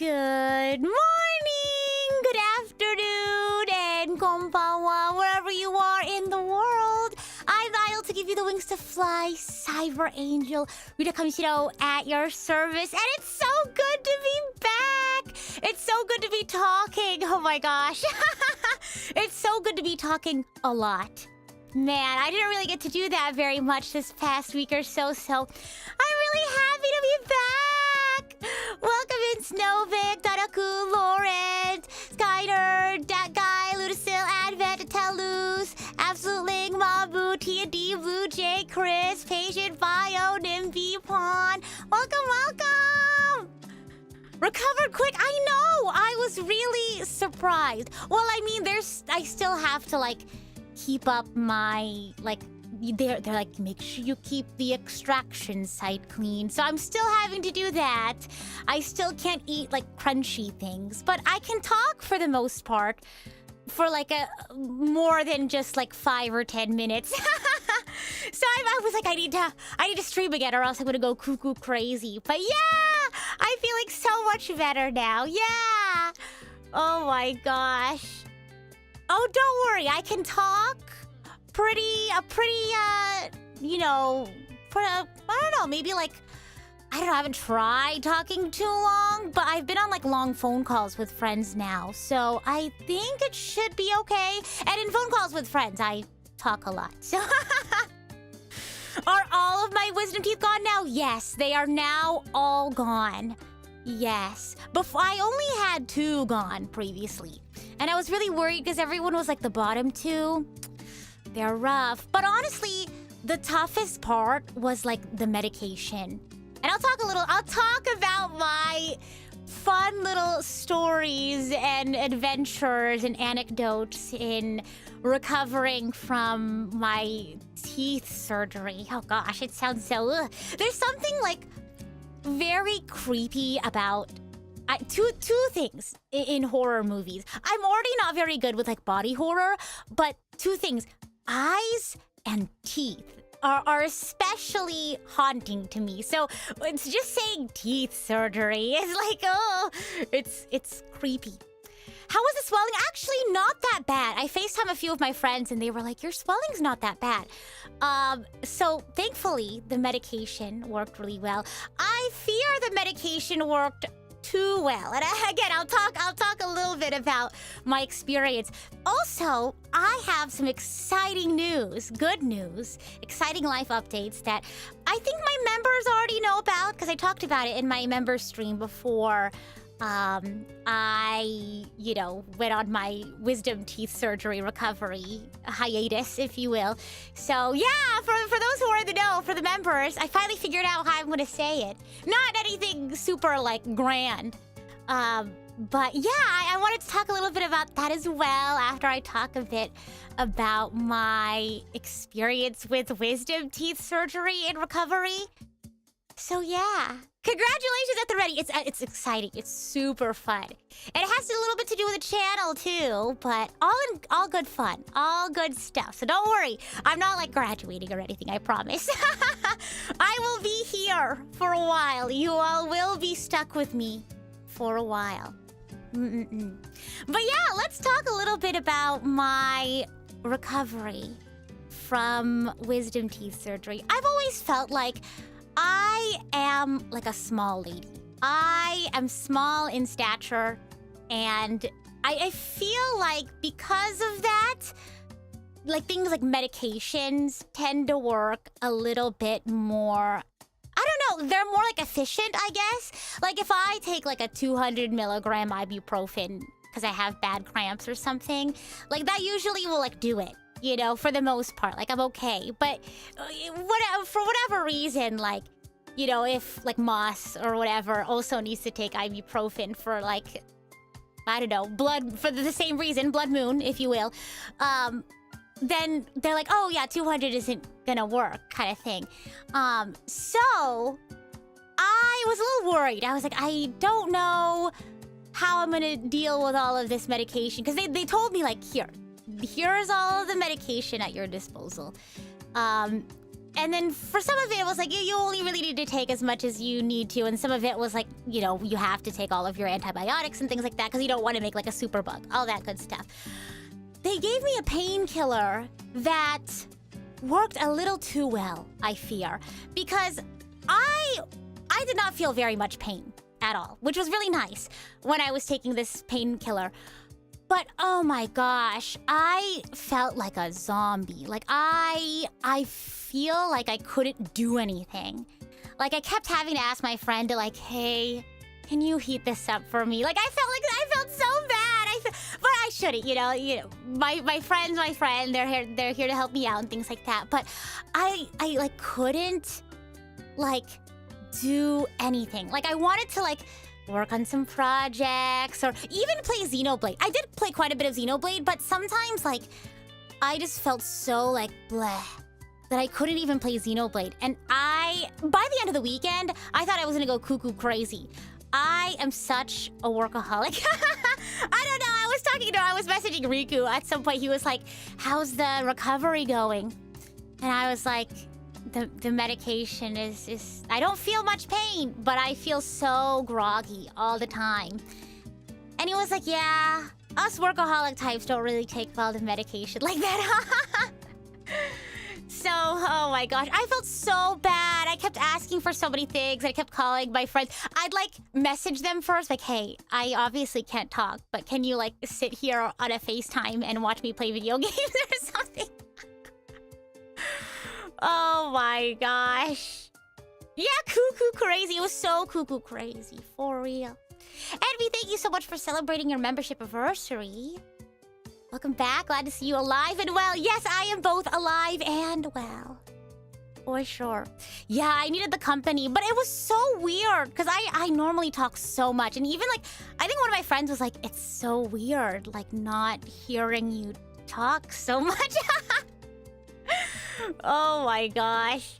Good morning, good afternoon, and konbanwa, wherever you are in the world. I'm Idle to give you the wings to fly, Cyber Angel, Rita Kamishiro at your service, and it's so good to be back. It's so good to be talking. Oh my gosh. It's so good to be talking a lot. Man, I didn't really get to do that very much this past week or so, so I'm really happy to be back! Welcome in Snowvic, Dadaku, Lawrence, Skynerd, Dat Guy, Ludacil, Advent, Telus, Absolute Ling, Mabu, T&D, Blue Jay, Chris, Patient, Bio, Nimby, Pawn. Welcome! Recovered quick, I know! I was really surprised. Well, I mean, I still have to, keep up my, they're like, make sure you keep the extraction site clean. So I'm still having to do that. I still can't eat, crunchy things. But I can talk for the most part for, more than just, 5 or 10 minutes. So I was like, I need to stream again or else I'm gonna go cuckoo crazy. But yeah! I'm feeling so much better now. Yeah! Oh my gosh. Oh, don't worry. I can talk I don't know, maybe I haven't tried talking too long, but I've been on long phone calls with friends now. So I think it should be okay. And in phone calls with friends, I talk a lot. So are all of my wisdom teeth gone now? Yes, they are now all gone. Yes. Before, I only had 2 gone previously. And I was really worried because everyone was the bottom 2. They're rough. But honestly, the toughest part was the medication. And I'll talk about my fun little stories and adventures and anecdotes in recovering from my teeth surgery. Oh gosh, it sounds so... Ugh. There's something very creepy about two things in horror movies. I'm already not very good with body horror, but 2 things. Eyes and teeth are especially haunting to me. So it's just saying teeth surgery is it's creepy. How was the swelling? Actually, not that bad. I FaceTime a few of my friends and they were like, your swelling's not that bad. So thankfully, the medication worked really well. I fear the medication worked too well. And again, I'll talk a little bit about my experience. Also, I have some exciting news, good news, exciting life updates that I think my members already know about because I talked about it in my member stream before I, went on my wisdom teeth surgery recovery hiatus, if you will. So yeah, for those who are in the know, for the members, I finally figured out how I'm going to say it. Not anything super grand. But yeah, I wanted to talk a little bit about that as well after I talk a bit about my experience with wisdom teeth surgery and recovery. So yeah, congratulations at the ready. It's exciting. It's super fun. And it has a little bit to do with the channel too, but all good fun, all good stuff. So don't worry, I'm not graduating or anything. I promise. I will be here for a while. You all will be stuck with me for a while. But yeah, let's talk a little bit about my recovery from wisdom teeth surgery. I've always felt like I am a small lady. I am small in stature, and I feel because of that, things like medications tend to work a little bit more... I don't know, they're more efficient, I guess. If I take a 200 milligram ibuprofen because I have bad cramps or something, that usually will do it. For the most part, I'm okay. But for whatever reason, if Moss or whatever also needs to take ibuprofen for I don't know, blood, for the same reason, blood moon, if you will, then they're like, oh yeah, 200 isn't gonna work, kind of thing. So I was a little worried. I was like, I don't know how I'm gonna deal with all of this medication, because they told me here's all of the medication at your disposal. And then for some of it was like, you only really need to take as much as you need to. And some of it was like, you know, you have to take all of your antibiotics and things like that because you don't want to make like a super bug, all that good stuff. They gave me a painkiller that worked a little too well, I fear, because I did not feel very much pain at all, which was really nice when I was taking this painkiller. But oh my gosh, I felt like a zombie. Like I feel like I couldn't do anything. Like I kept having to ask my friend to like, hey, can you heat this up for me? Like I felt so bad. But I shouldn't, you know. My friend's my friend. They're here to help me out and things like that. But I like couldn't like do anything. Like I wanted to like work on some projects or even play Xenoblade. I did play quite a bit of Xenoblade, but sometimes like I just felt so like bleh that I couldn't even play Xenoblade. And by the end of the weekend, I thought I was gonna go cuckoo crazy. I am such a workaholic. I don't know, I was messaging Riku at some point. He was like, how's the recovery going? And I was like, the medication is I don't feel much pain, but I feel so groggy all the time. And he was like, yeah, us workaholic types don't really take well the medication like that. So, oh my gosh, I felt so bad. I kept asking for so many things. I kept calling my friends. I'd like message them first, like, hey, I obviously can't talk, but can you like sit here on a FaceTime and watch me play video games or something? Oh my gosh. Yeah, cuckoo crazy. It was so cuckoo crazy, for real. And we thank you so much for celebrating your membership anniversary. Welcome back. Glad to see you alive and well. Yes, I am both alive and well. For sure. Yeah, I needed the company, but it was so weird because I normally talk so much. And even like, I think one of my friends was like, it's so weird, like not hearing you talk so much. Oh my gosh.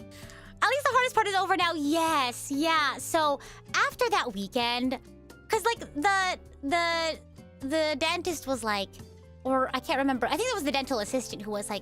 At least the hardest part is over now. Yes, yeah. So after that weekend, because like the dentist was like, or I can't remember. I think it was the dental assistant who was like,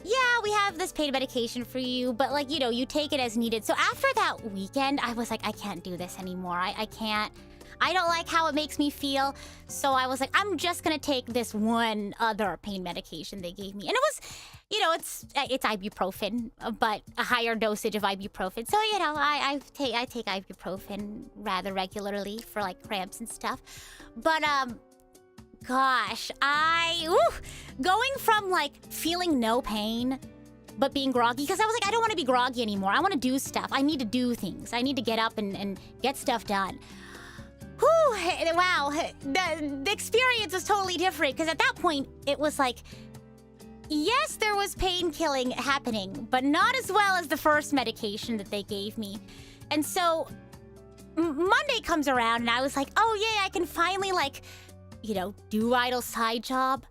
yeah, we have this pain medication for you, but like, you know, you take it as needed. So after that weekend, I was like, I can't do this anymore. I can't. I don't like how it makes me feel. So I was like, I'm just gonna take this one other pain medication they gave me. And it was, you know, it's ibuprofen, but a higher dosage of ibuprofen. So, you know, I take ibuprofen rather regularly for like cramps and stuff. But gosh, going from like feeling no pain but being groggy, because I was like, I don't want to be groggy anymore. I want to do stuff. I need to do things. I need to get up and get stuff done. Whew, wow, the experience was totally different, because at that point, it was like, yes, there was pain killing happening, but not as well as the first medication that they gave me. And so, Monday comes around, and I was like, oh yeah, I can finally like, you know, do idle side job,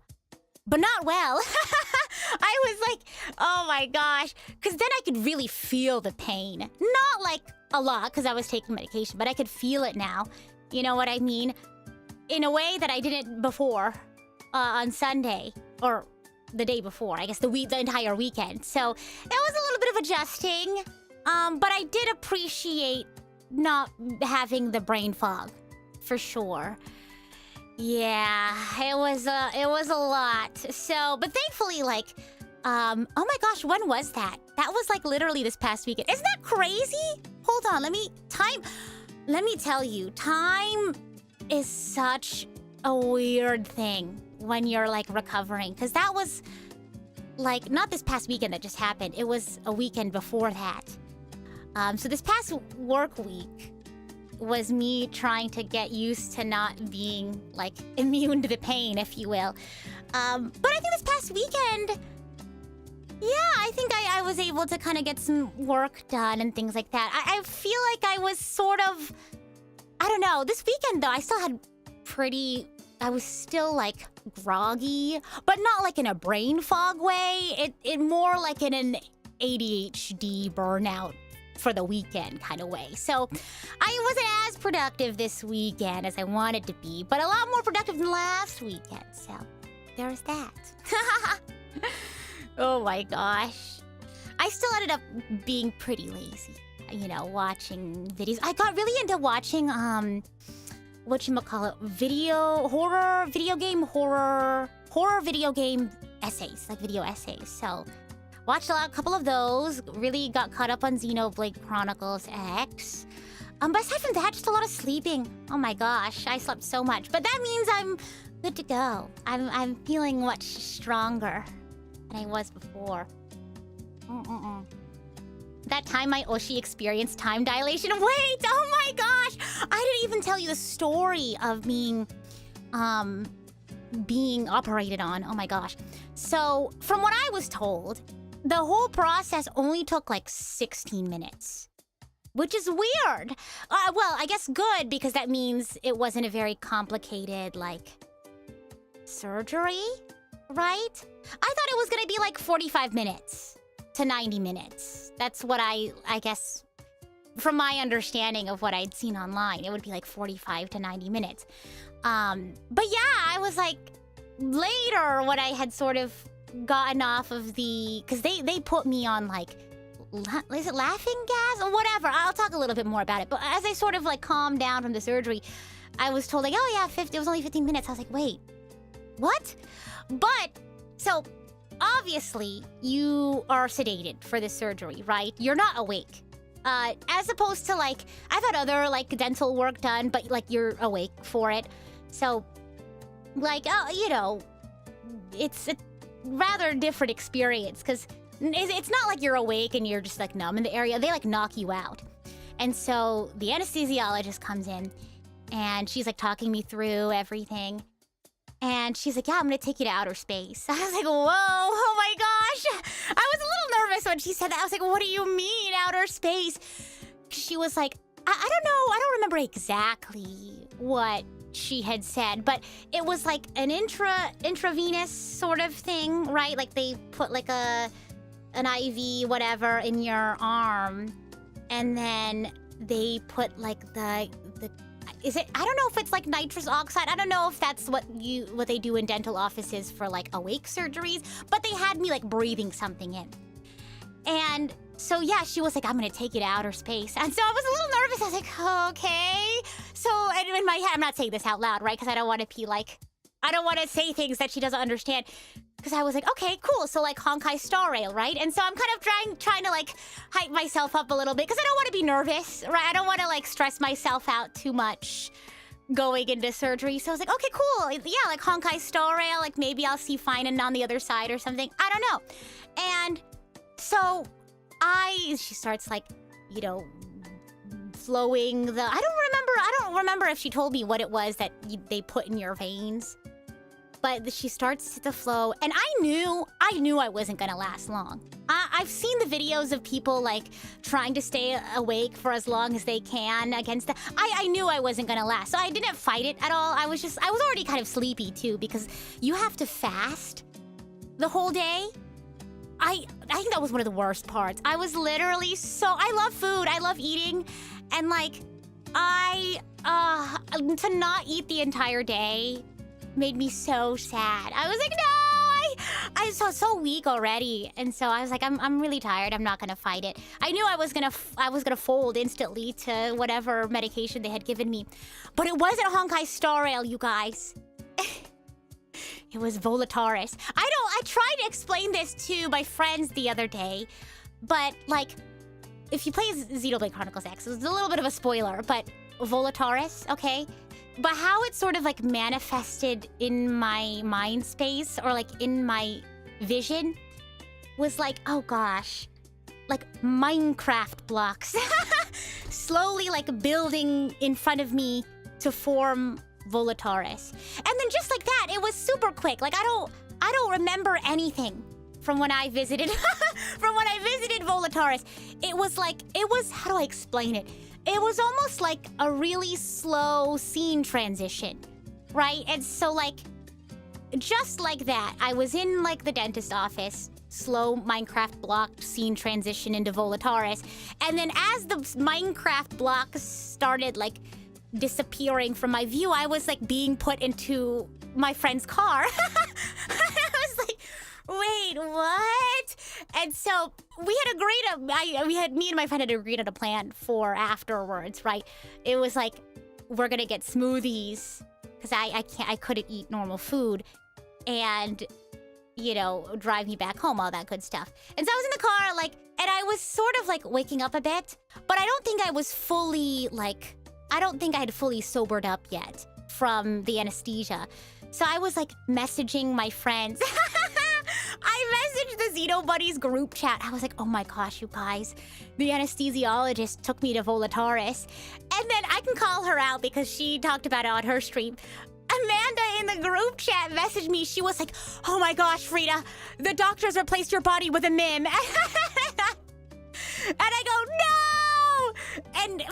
but not well. I was like, oh my gosh, because then I could really feel the pain. Not like a lot, because I was taking medication, but I could feel it now. You know what I mean? In a way that I didn't before on Sunday, or the day before, I guess the entire weekend. So it was a little bit of adjusting, but I did appreciate not having the brain fog, for sure. Yeah, it was a lot. So, but thankfully, like, oh my gosh, when was that? That was like literally this past weekend. Isn't that crazy? Hold on, let me tell you, time is such a weird thing when you're like recovering, because that was like not this past weekend that just happened. It was a weekend before that. So this past work week was me trying to get used to not being like immune to the pain, if you will. But I think this past weekend, yeah, I think I was able to kind of get some work done and things like that. I feel like I was sort of, I don't know, this weekend though, I was still like groggy, but not like in a brain fog way. It more like in an ADHD burnout for the weekend kind of way. So I wasn't as productive this weekend as I wanted to be, but a lot more productive than last weekend. So there's that. Oh my gosh. I I still ended up being pretty lazy, you know, watching videos. I got really into watching, whatchamacallit, video game essays, like video essays. So, watched a couple of those, really got caught up on Xenoblade Chronicles X. But aside from that, just a lot of sleeping. Oh my gosh, I slept so much. But that means I'm good to go. I'm feeling much stronger than I was before. That time my Oshi experienced time dilation. Wait, oh my gosh! I didn't even tell you the story of being operated on. Oh my gosh. So, from what I was told, the whole process only took like 16 minutes. Which is weird. Well, I guess good, because that means it wasn't a very complicated, like, surgery, right? I thought it was gonna be like 45 minutes to 90 minutes. That's what I guess, from my understanding of what I'd seen online, it would be like 45 to 90 minutes. But yeah, I was like, later when I had sort of gotten off of the, because they put me on like, is it laughing gas or whatever? I'll talk a little bit more about it. But as I sort of like calmed down from the surgery, I was told like, oh yeah, it was only 15 minutes. I was like, wait, what? But, so obviously you are sedated for this surgery, right? You're not awake. As opposed to like, I've had other like dental work done, but like you're awake for it. So like, you know, it's a rather different experience because it's not like you're awake and you're just like numb in the area. They like knock you out. And so the anesthesiologist comes in and she's like talking me through everything. And she's like, yeah, I'm gonna take you to outer space. I was like, whoa, oh my gosh. I was a little nervous when she said that. I was like, what do you mean outer space? She was like, I don't know. I don't remember exactly what she had said, but it was like an intravenous sort of thing, right? Like they put like an IV, whatever, in your arm, and then they put like the is it? I don't know if it's like nitrous oxide. I don't know if that's what they do in dental offices for like awake surgeries, but they had me like breathing something in, and so yeah, she was like, I'm gonna take you to outer space, and so I was a little nervous. I was like, okay. So and in my head, I'm not saying this out loud, right? Because I don't want to be like, I don't want to say things that she doesn't understand. Because I was like, okay, cool. So like Honkai Star Rail, right? And so I'm kind of trying to like hype myself up a little bit because I don't want to be nervous, right? I don't want to like stress myself out too much going into surgery. So I was like, okay, cool. Yeah, like Honkai Star Rail, like maybe I'll see Finan on the other side or something. I don't know. And so she starts like, you know, flowing the, I don't remember if she told me what it was that they put in your veins. But she starts to flow, and I knew I wasn't gonna last long. I've seen the videos of people like trying to stay awake for as long as they can against the. I knew I wasn't gonna last, so I didn't fight it at all. I was already kind of sleepy too because you have to fast the whole day. I think that was one of the worst parts. I was literally I love food, I love eating, and like to not eat the entire day made me so sad. I was like, no, I was so weak already, and so I was like, I'm really tired. I'm not gonna fight it. I knew I was gonna fold instantly to whatever medication they had given me, but it wasn't Honkai Star Rail, you guys. It was Volataris. I tried to explain this to my friends the other day, but like, if you play Xenoblade Chronicles X, it's a little bit of a spoiler, but Volataris, okay? But how it sort of like manifested in my mind space or like in my vision was like, oh gosh, like Minecraft blocks slowly like building in front of me to form Volataris. And then just like that, it was super quick. Like I don't remember anything from when I visited Volataris. It was how do I explain it? It was almost like a really slow scene transition, right? And so like, just like that, I was in like the dentist office, slow Minecraft blocked scene transition into Volataris. And then as the Minecraft blocks started like disappearing from my view, I was like being put into my friend's car. I was like, wait, what? And so me and my friend had agreed on a plan for afterwards, right? It was like, we're gonna get smoothies because I couldn't eat normal food, and drive me back home, all that good stuff. And so I was in the car, like, and I was sort of like waking up a bit, but I don't think I was fully like, I don't think I had fully sobered up yet from the anesthesia. So I was like messaging my friends. I messaged the Xeno Buddies group chat. I was like, oh my gosh, you guys, the anesthesiologist took me to Volataris. And then I can call her out because she talked about it on her stream. Amanda in the group chat messaged me. She was like, oh my gosh, Rita, the doctors replaced your body with a mim. And I go, no! And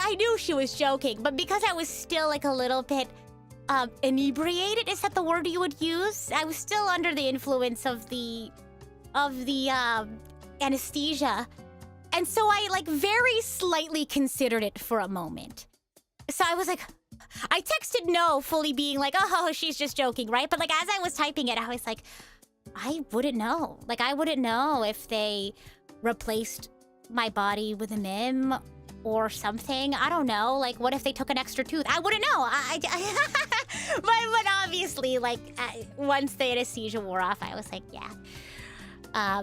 I knew she was joking, but because I was still like a little bit inebriated, is that the word you would use? I was still under the influence of the anesthesia. And so I like very slightly considered it for a moment. So I was like, I texted no, fully being like, oh, she's just joking, right? But like as I was typing it, I was like, I wouldn't know. Like I wouldn't know if they replaced my body with a mim or something. I don't know. Like what if they took an extra tooth? I wouldn't know. But obviously, like once the anesthesia wore off, I was like, yeah.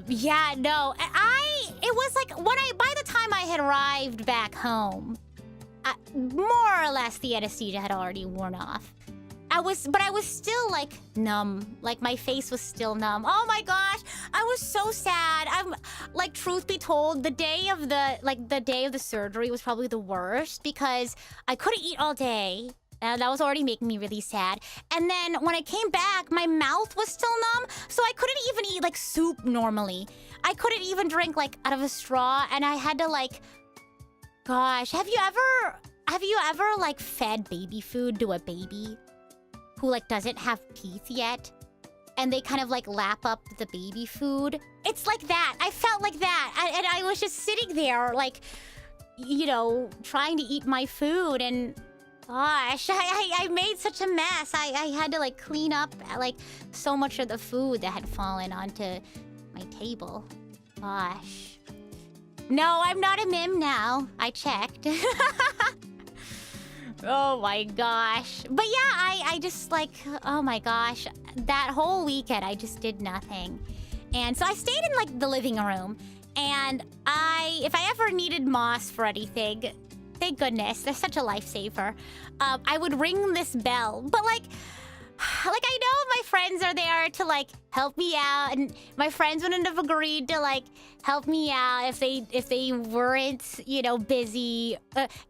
Yeah, no. It was like by the time I had arrived back home, more or less the anesthesia had already worn off. But I was still like numb. Like my face was still numb. Oh my gosh, I was so sad. I'm like, truth be told, the day of the surgery was probably the worst because I couldn't eat all day. That was already making me really sad. And then when I came back, my mouth was still numb, so I couldn't even eat like soup normally. I couldn't even drink like out of a straw, and I had to like, gosh, have you ever like fed baby food to a baby who like doesn't have teeth yet? And they kind of like lap up the baby food. It's like that. I felt like that. And I was just sitting there like, trying to eat my food, and gosh, I made such a mess. I had to like clean up like so much of the food that had fallen onto my table. Gosh. No, I'm not a mim now. I checked. Oh my gosh. But yeah, I just like, oh my gosh. That whole weekend, I just did nothing. And so I stayed in like the living room. And if I ever needed Moss for anything, thank goodness, they're such a lifesaver, I would ring this bell. But like I know my friends are there to like help me out, and my friends wouldn't have agreed to like help me out if they weren't busy,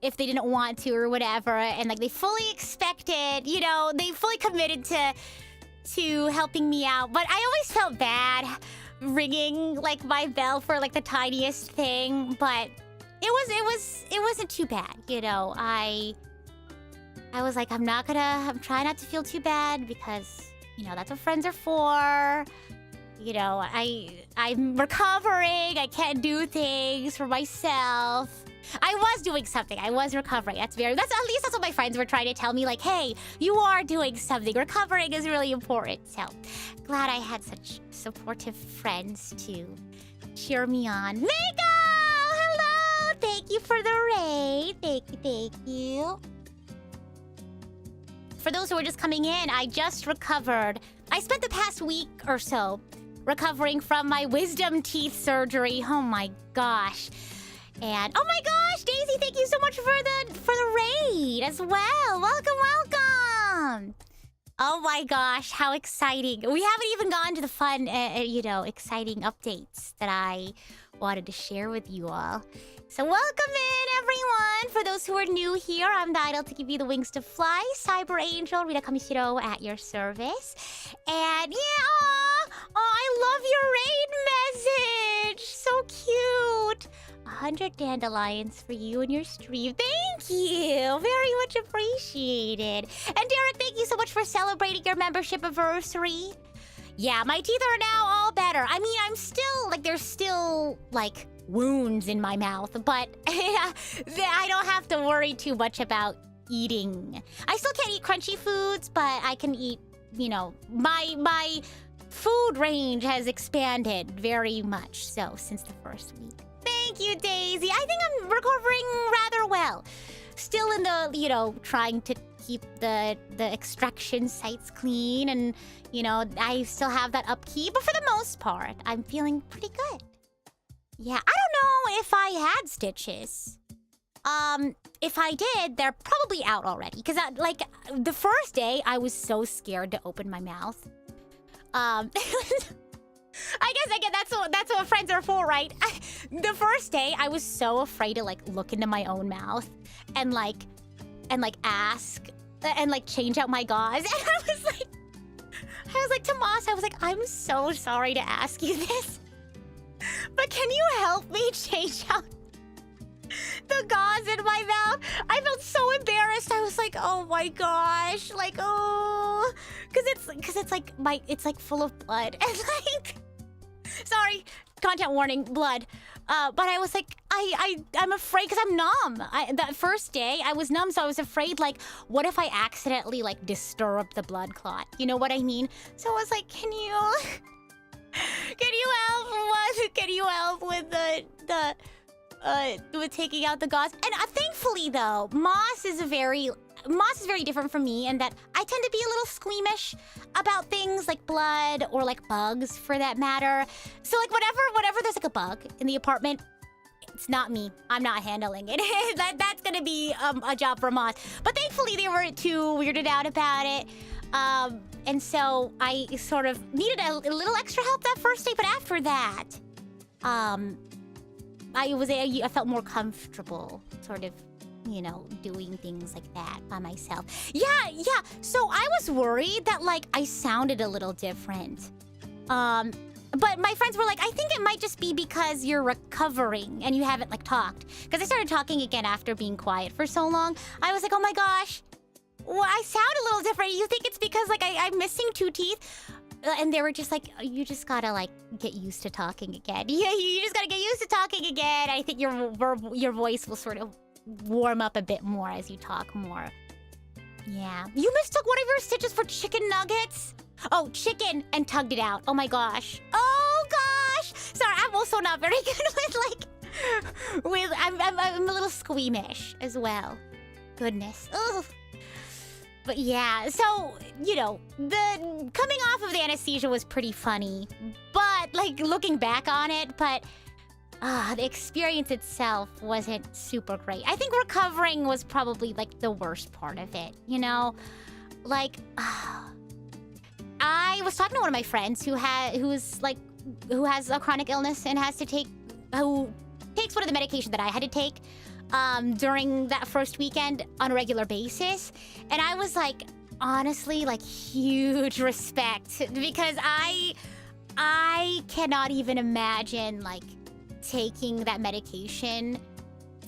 if they didn't want to or whatever, and like they fully expected, they fully committed to helping me out. But I always felt bad ringing like my bell for like the tiniest thing, but it wasn't too bad, I was like, I'm trying not to feel too bad because, that's what friends are for. I'm recovering. I can't do things for myself. I was doing something. I was recovering. At least that's what my friends were trying to tell me. Like, hey, you are doing something. Recovering is really important. So glad I had such supportive friends to cheer me on. Mako! Hello! Thank you for the raid. Thank you. For those who are just coming in, I just recovered. I spent the past week or so recovering from my wisdom teeth surgery. Oh my gosh. And oh my gosh, Daisy, thank you so much for the raid as well. Welcome. Oh my gosh, how exciting. We haven't even gotten to the fun, exciting updates that I wanted to share with you all. So welcome in, everyone! For those who are new here, I'm the idol to give you the wings to fly, Cyber Angel, Rita Kamishiro at your service. And yeah, I love your raid message! So cute! 100 dandelions for you and your stream. Thank you! Very much appreciated. And Derek, thank you so much for celebrating your membership anniversary. Yeah, my teeth are now all better. I mean, I'm still, there's still, wounds in my mouth, but I don't have to worry too much about eating. I still can't eat crunchy foods, but I can eat, my food range has expanded very much so since the first week. Thank you, Daisy. I think I'm recovering rather well. Still in the, trying to keep the extraction sites clean and, I still have that upkeep. But for the most part, I'm feeling pretty good. Yeah, I don't know if I had stitches. If I did, they're probably out already. Because, the first day, I was so scared to open my mouth. I guess that's what friends are for, right? The first day, I was so afraid to, look into my own mouth and, ask and, change out my gauze. And I was like, Tomas, I'm so sorry to ask you this. But can you help me change out the gauze in my mouth? I felt so embarrassed. I was like, oh my gosh, because it's full of blood and sorry, content warning, blood. But I was like, I'm afraid because I'm numb. That first day I was numb, so I was afraid what if I accidentally disturb the blood clot? You know what I mean? So I was like, can you help with with taking out the gauze? And thankfully though, Moss is very different from me in that I tend to be a little squeamish about things like blood or bugs for that matter. So whenever there's a bug in the apartment, it's not me. I'm not handling it. That's gonna be a job for Moss. But thankfully they weren't too weirded out about it. And so I sort of needed a little extra help that first day, but after that, I felt more comfortable sort of, doing things like that by myself. Yeah. So I was worried that I sounded a little different. But my friends were like, I think it might just be because you're recovering and you haven't talked. Because I started talking again after being quiet for so long. I was like, oh my gosh. Well, I sound a little different. You think it's because I'm missing 2 teeth? And they were just like, you just gotta get used to talking again. Yeah, you just gotta get used to talking again. I think your voice will sort of warm up a bit more as you talk more. Yeah. You mistook one of your stitches for chicken nuggets? Oh, chicken, and tugged it out. Oh my gosh. Oh gosh. Sorry, I'm also not very good with I'm a little squeamish as well. Goodness. Ugh. But yeah, so, the coming off of the anesthesia was pretty funny. But, looking back on it, but the experience itself wasn't super great. I think recovering was probably, the worst part of it, I was talking to one of my friends who has a chronic illness and who takes one of the medication that I had to take during that first weekend on a regular basis. And I was honestly, huge respect because I cannot even imagine taking that medication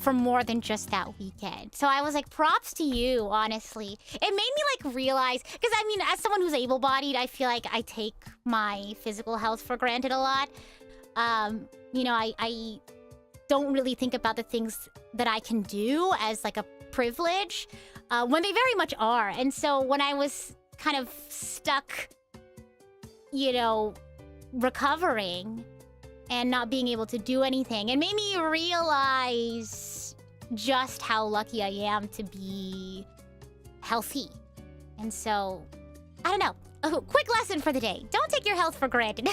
for more than just that weekend. So I was props to you, honestly. It made me realize, because as someone who's able-bodied, I feel like I take my physical health for granted a lot. I don't really think about the things that I can do as a privilege when they very much are. And so when I was kind of stuck, recovering and not being able to do anything, it made me realize just how lucky I am to be healthy. And so, I don't know. A quick lesson for the day. Don't take your health for granted.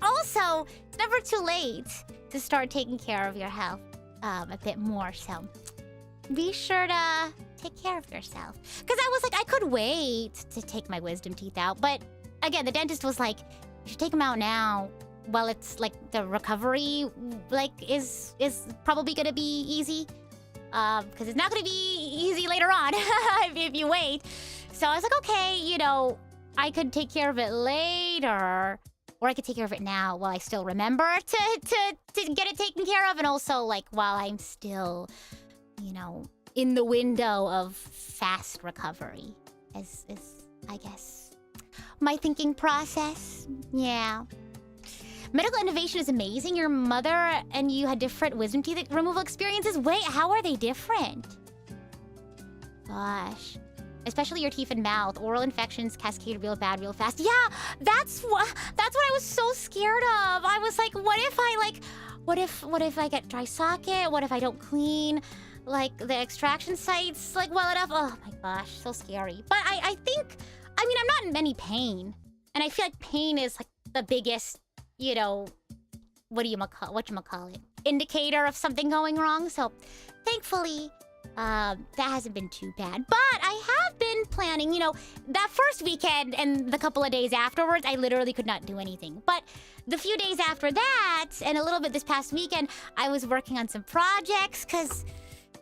Also, it's never too late to start taking care of your health a bit more. So be sure to take care of yourself. Because I was I could wait to take my wisdom teeth out. But again, the dentist was like, you should take them out now while it's the recovery is probably gonna be easy. Because it's not gonna be easy later on if you wait. So I was like, okay, I could take care of it later, or I could take care of it now while I still remember to get it taken care of, and also while I'm still, in the window of fast recovery, is I guess my thinking process. Yeah. Medical innovation is amazing. Your mother and you had different wisdom teeth removal experiences. Wait, how are they different? Gosh. especially your teeth and mouth. Oral infections cascade real bad, real fast. Yeah, that's what I was so scared of. I was like, what if I get dry socket? What if I don't clean like the extraction sites like well enough? Oh my gosh, so scary. But I think, I mean, I'm not in any pain, and I feel like pain is like the biggest, you know, whatchamacallit, indicator of something going wrong. So thankfully, that hasn't been too bad. But I have been planning, you know, that first weekend and the couple of days afterwards, I literally could not do anything. But the few days after that, and a little bit this past weekend, I was working on some projects, because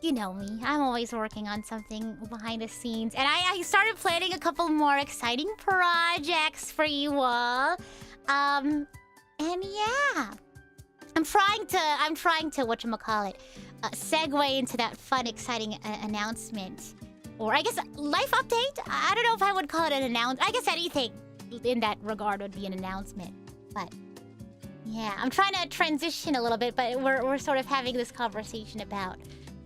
you know me, I'm always working on something behind the scenes. And I started planning a couple more exciting projects for you all. And yeah, I'm trying to whatchamacallit, segue into that fun, exciting announcement. Or I guess life update? I don't know if I would call it an announcement. I guess anything in that regard would be an announcement. But yeah, I'm trying to transition a little bit, but we're sort of having this conversation about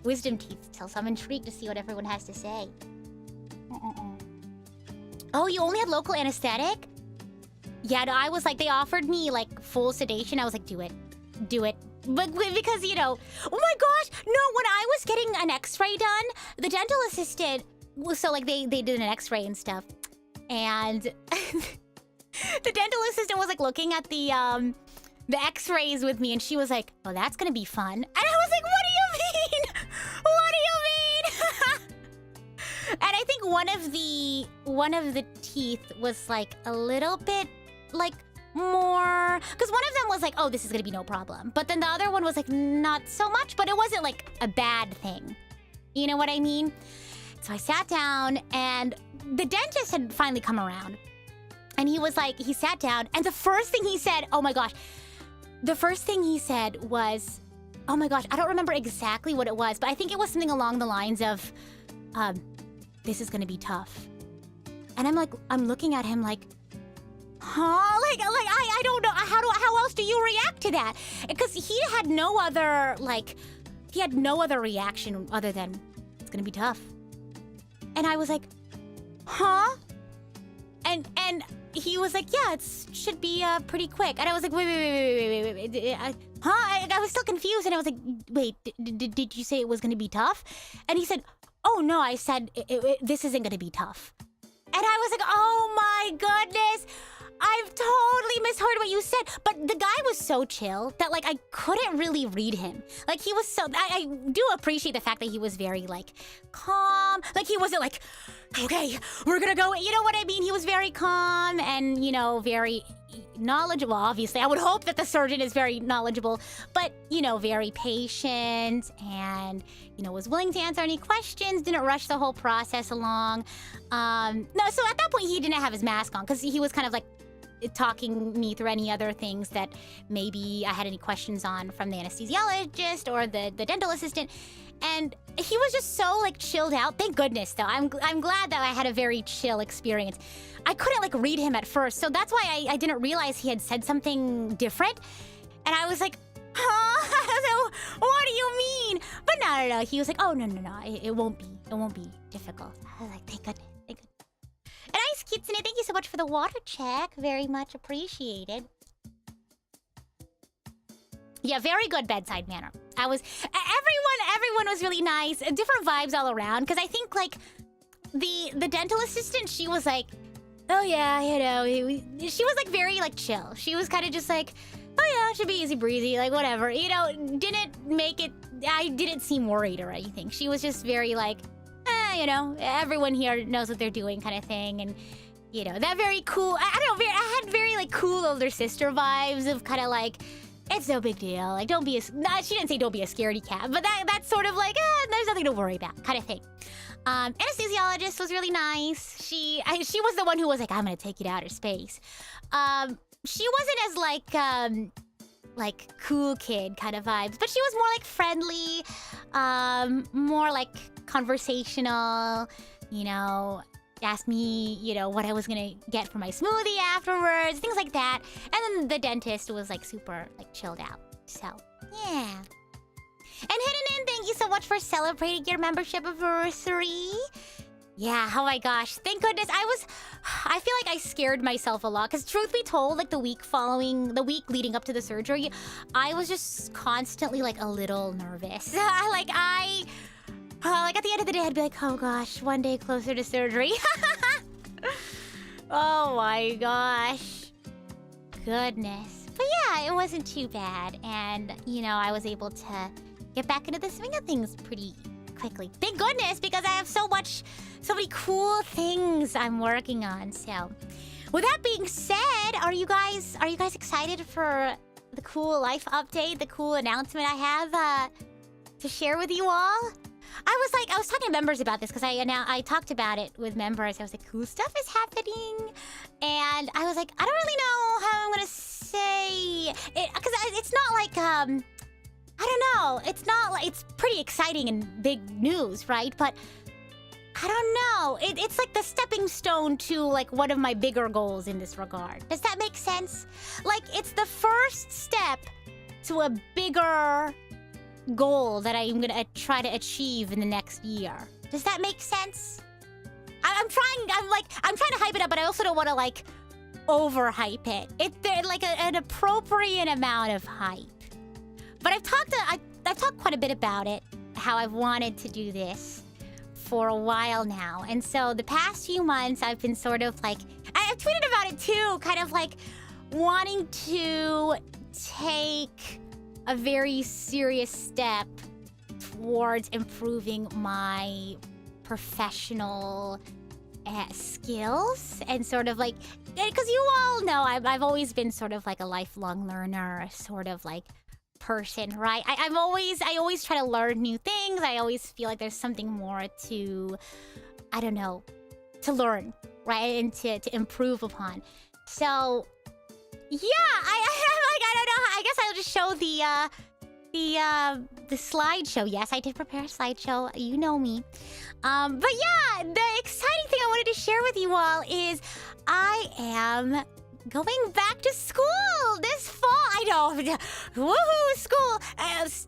wisdom teeth still, so I'm intrigued to see what everyone has to say. Oh, you only had local anesthetic? Yeah, no, I was like, they offered me like full sedation. I was like, do it. But because, you know, oh my gosh, no, when I was getting an x-ray done, the dental assistant was so like, they did an x-ray and stuff. And the dental assistant was like looking at the x-rays with me, and she was like, oh, that's gonna be fun. And I was like, what do you mean? What do you mean? And I think one of the teeth was like a little bit like more, because one of them was like, oh, this is gonna be no problem, but then the other one was like not so much, but it wasn't like a bad thing, you know what I mean? So I sat down, and the dentist had finally come around, and he was like, he sat down, and the first thing he said, oh my gosh, the first thing he said was, oh my gosh, I don't remember exactly what it was, but I think it was something along the lines of, this is gonna be tough. And I'm looking at him like, huh? Like I don't know, how else do you react to that? Because he had no other reaction other than, it's gonna be tough. And I was like, huh? And he was like, yeah, it should be pretty quick. And I was like, wait, huh? I was still confused, and I was like, wait, did you say it was gonna be tough? And he said, oh no, I said this isn't gonna be tough. And I was like, oh my goodness, I've totally misheard what you said. But the guy was so chill that like I couldn't really read him. Like he was so, I do appreciate the fact that he was very like calm. Like he wasn't like, okay, we're gonna go, you know what I mean? He was very calm and, you know, very knowledgeable. Obviously, I would hope that the surgeon is very knowledgeable, but, you know, very patient and, you know, was willing to answer any questions, didn't rush the whole process along. No, so at that point he didn't have his mask on because he was kind of like talking me through any other things that maybe I had any questions on from the anesthesiologist or the dental assistant. And he was just so like chilled out. Thank goodness though. I'm glad that I had a very chill experience. I couldn't like read him at first, so that's why I didn't realize he had said something different. And I was like, huh? So, what do you mean? But no. He was like, oh no. It won't be difficult. I was like, thank goodness. And Ice Kitsune, thank you so much for the water check. Very much appreciated. Yeah, very good bedside manner. Everyone was really nice. Different vibes all around. Because I think like the dental assistant, she was like, oh yeah, you know, she was like very like chill. She was kind of just like, oh yeah, it should be easy breezy, like whatever. You know, I didn't seem worried or anything. She was just very like, you know, everyone here knows what they're doing kind of thing. And, you know, that very cool, I don't know, I had very like cool older sister vibes of kind of like, it's no big deal. Like, don't be she didn't say don't be a scaredy cat, but that's sort of like, there's nothing to worry about kind of thing. Anesthesiologist was really nice. She was the one who was like, I'm gonna take you to outer space. She wasn't as like cool kid kind of vibes, but she was more like friendly, more like conversational, you know, asked me, you know, what I was gonna get for my smoothie afterwards, things like that. And then the dentist was like super like chilled out. So yeah. And Hidden In, thank you so much for celebrating your membership anniversary. Yeah, oh my gosh. Thank goodness. I feel like I scared myself a lot. Because truth be told, like the week leading up to the surgery, I was just constantly like a little nervous. Like at the end of the day, I'd be like, oh gosh, one day closer to surgery. Oh my gosh. Goodness. But yeah, it wasn't too bad. And, you know, I was able to get back into the swing of things pretty quickly. Thank goodness, because I have so many cool things I'm working on. So, with that being said, are you guys excited for the cool life update, the cool announcement I have to share with you all? I was talking to members about this because I talked about it with members. I was like, cool stuff is happening, and I was like, I don't really know how I'm gonna say it because it's not like I don't know. It's not like it's pretty exciting and big news, right? But I don't know. It's like the stepping stone to like one of my bigger goals in this regard. Does that make sense? Like it's the first step to a bigger goal that I'm gonna try to achieve in the next year. Does that make sense? I'm trying to hype it up, but I also don't want to like overhype it. It's like an appropriate amount of hype. But I've talked quite a bit about it, how I've wanted to do this for a while now. And so the past few months I've been sort of like, I've tweeted about it too, kind of like wanting to take a very serious step towards improving my professional skills and sort of like, because you all know I've always been sort of like a lifelong learner, sort of like person, right? I always try to learn new things. I always feel like there's something more to, I don't know, to learn, right? And to improve upon. So yeah, I don't know. I guess I'll just show the slideshow. Yes, I did prepare a slideshow. You know me. But yeah, the exciting thing I wanted to share with you all is I am going back to school this fall. I know, woohoo, school.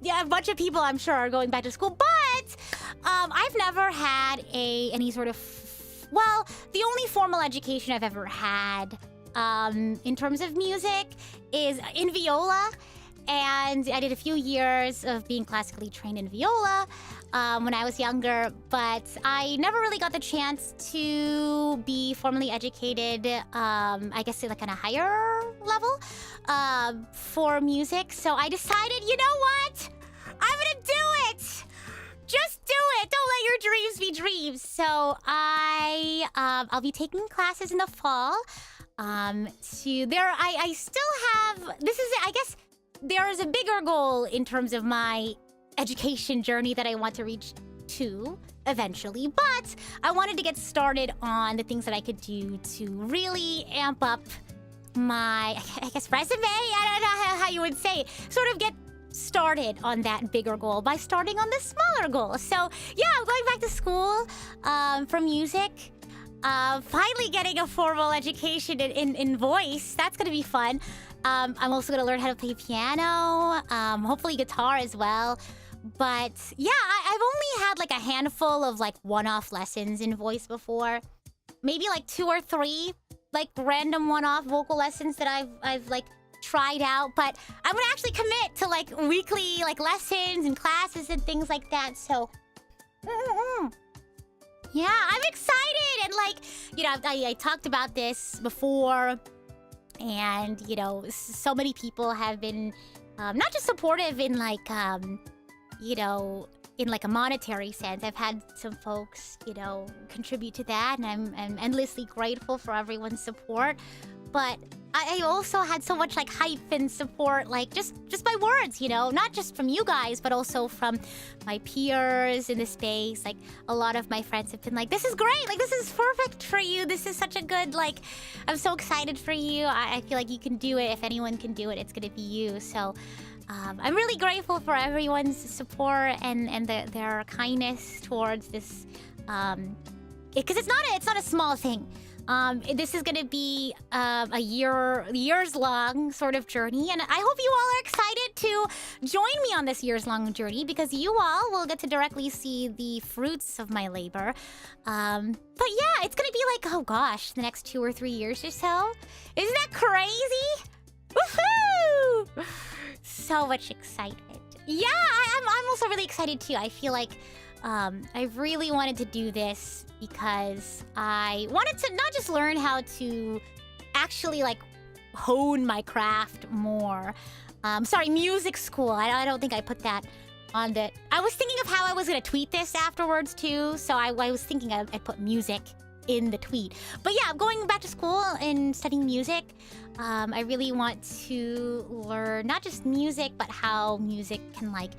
Yeah, a bunch of people I'm sure are going back to school, but I've never had any sort of, well, the only formal education I've ever had in terms of music is in viola. And I did a few years of being classically trained in viola when I was younger, but I never really got the chance to be formally educated, I guess like on a higher level for music. So I decided, you know what? I'm gonna do it! Just do it! Don't let your dreams be dreams. So I'll be taking classes in the fall. I still have, this is, I guess, there is a bigger goal in terms of my education journey that I want to reach to eventually, but I wanted to get started on the things that I could do to really amp up my, I guess, resume? I don't know how you would say it. Sort of get started on that bigger goal by starting on the smaller goal. So yeah, I'm going back to school for music. Finally getting a formal education in voice. That's gonna be fun. I'm also gonna learn how to play piano, hopefully guitar as well. But yeah, I've only had like a handful of like one-off lessons in voice before. Maybe like 2 or 3 like random one-off vocal lessons that I've like tried out. But I'm gonna actually commit to like weekly like lessons and classes and things like that. So yeah, I'm excited. And like, you know, I talked about this before. And, you know, so many people have been not just supportive in like, you know, in like a monetary sense. I've had some folks, you know, contribute to that, and I'm endlessly grateful for everyone's support. But I also had so much like hype and support, like just by words, you know, not just from you guys, but also from my peers in the space. Like a lot of my friends have been like, this is great, like this is perfect for you. This is such a good, like, I'm so excited for you. I feel like you can do it. If anyone can do it, it's gonna be you. So I'm really grateful for everyone's support and their kindness towards this, because it's not a small thing. This is gonna be a years long sort of journey, and I hope you all are excited to join me on this years-long journey because you all will get to directly see the fruits of my labor. But yeah, it's gonna be like, oh gosh, the next 2 or 3 years or so. Isn't that crazy? Woohoo! So much excitement. Yeah, I'm also really excited too. I feel like I really wanted to do this because I wanted to not just learn how to actually like hone my craft more. Sorry, music school. I don't think I put that on the... I was thinking of how I was going to tweet this afterwards too. So I was thinking I'd put music in the tweet. But yeah, going back to school and studying music, I really want to learn not just music, but how music can like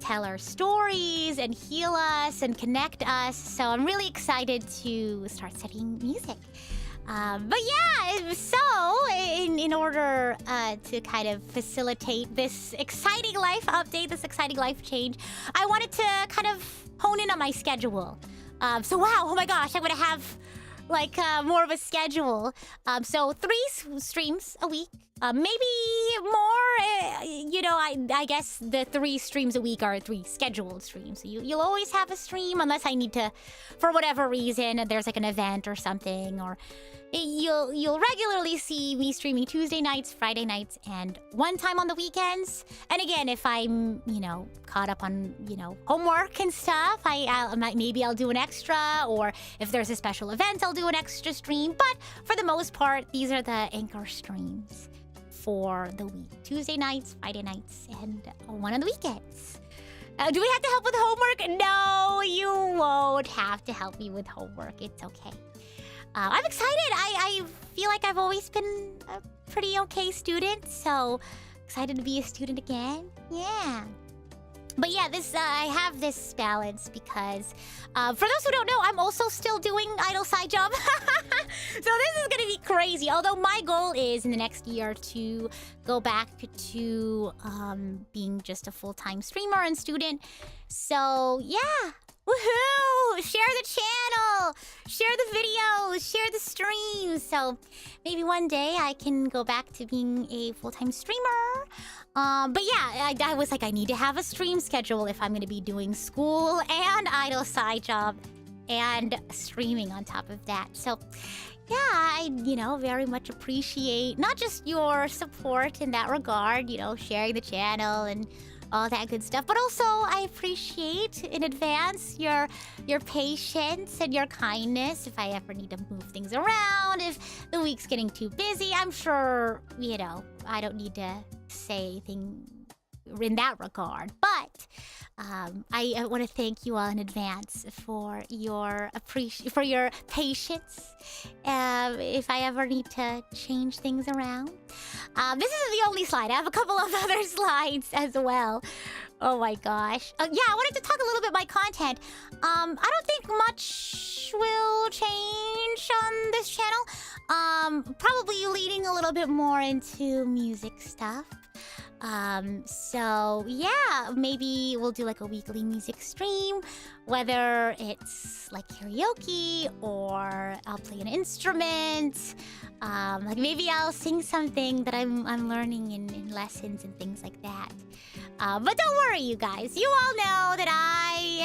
tell our stories and heal us and connect us. So I'm really excited to start studying music. But yeah, so in order to kind of facilitate this exciting life update, this exciting life change, I wanted to kind of hone in on my schedule. So wow, oh my gosh, I'm gonna have like more of a schedule. So 3 streams a week, maybe more. You know, I guess the 3 streams a week are 3 scheduled streams. So you'll always have a stream unless I need to, for whatever reason, there's like an event or something, or you'll regularly see me streaming Tuesday nights, Friday nights, and one time on the weekends. And again, if I'm, you know, caught up on, you know, homework and stuff, maybe I'll do an extra, or if there's a special event, I'll do an extra stream. But for the most part, these are the anchor streams for the week. Tuesday nights, Friday nights, and one on the weekends. Do we have to help with homework? No, you won't have to help me with homework. It's okay. I'm excited. I feel like I've always been a pretty okay student, so excited to be a student again. Yeah. But yeah, I have this balance because, for those who don't know, I'm also still doing idle side job. So this is gonna be crazy. Although my goal is in the next year to go back to being just a full-time streamer and student. So yeah. Woohoo! Share the channel! Share the videos! Share the streams! So maybe one day I can go back to being a full-time streamer. But yeah, I was like, I need to have a stream schedule if I'm going to be doing school and idle side job and streaming on top of that. So yeah, I, you know, very much appreciate not just your support in that regard, you know, sharing the channel and all that good stuff, but also I appreciate in advance your patience and your kindness if I ever need to move things around, if the week's getting too busy. I'm sure, you know, I don't need to say anything in that regard, but I want to thank you all in advance for your patience. If I ever need to change things around, this isn't the only slide. I have a couple of other slides as well. Oh my gosh! Yeah, I wanted to talk a little bit about my content. I don't think much will change on this channel. Probably leading a little bit more into music stuff. So yeah, maybe we'll do like a weekly music stream, whether it's like karaoke or I'll play an instrument. Like maybe I'll sing something that I'm learning in lessons and things like that. But don't worry, you guys. You all know that I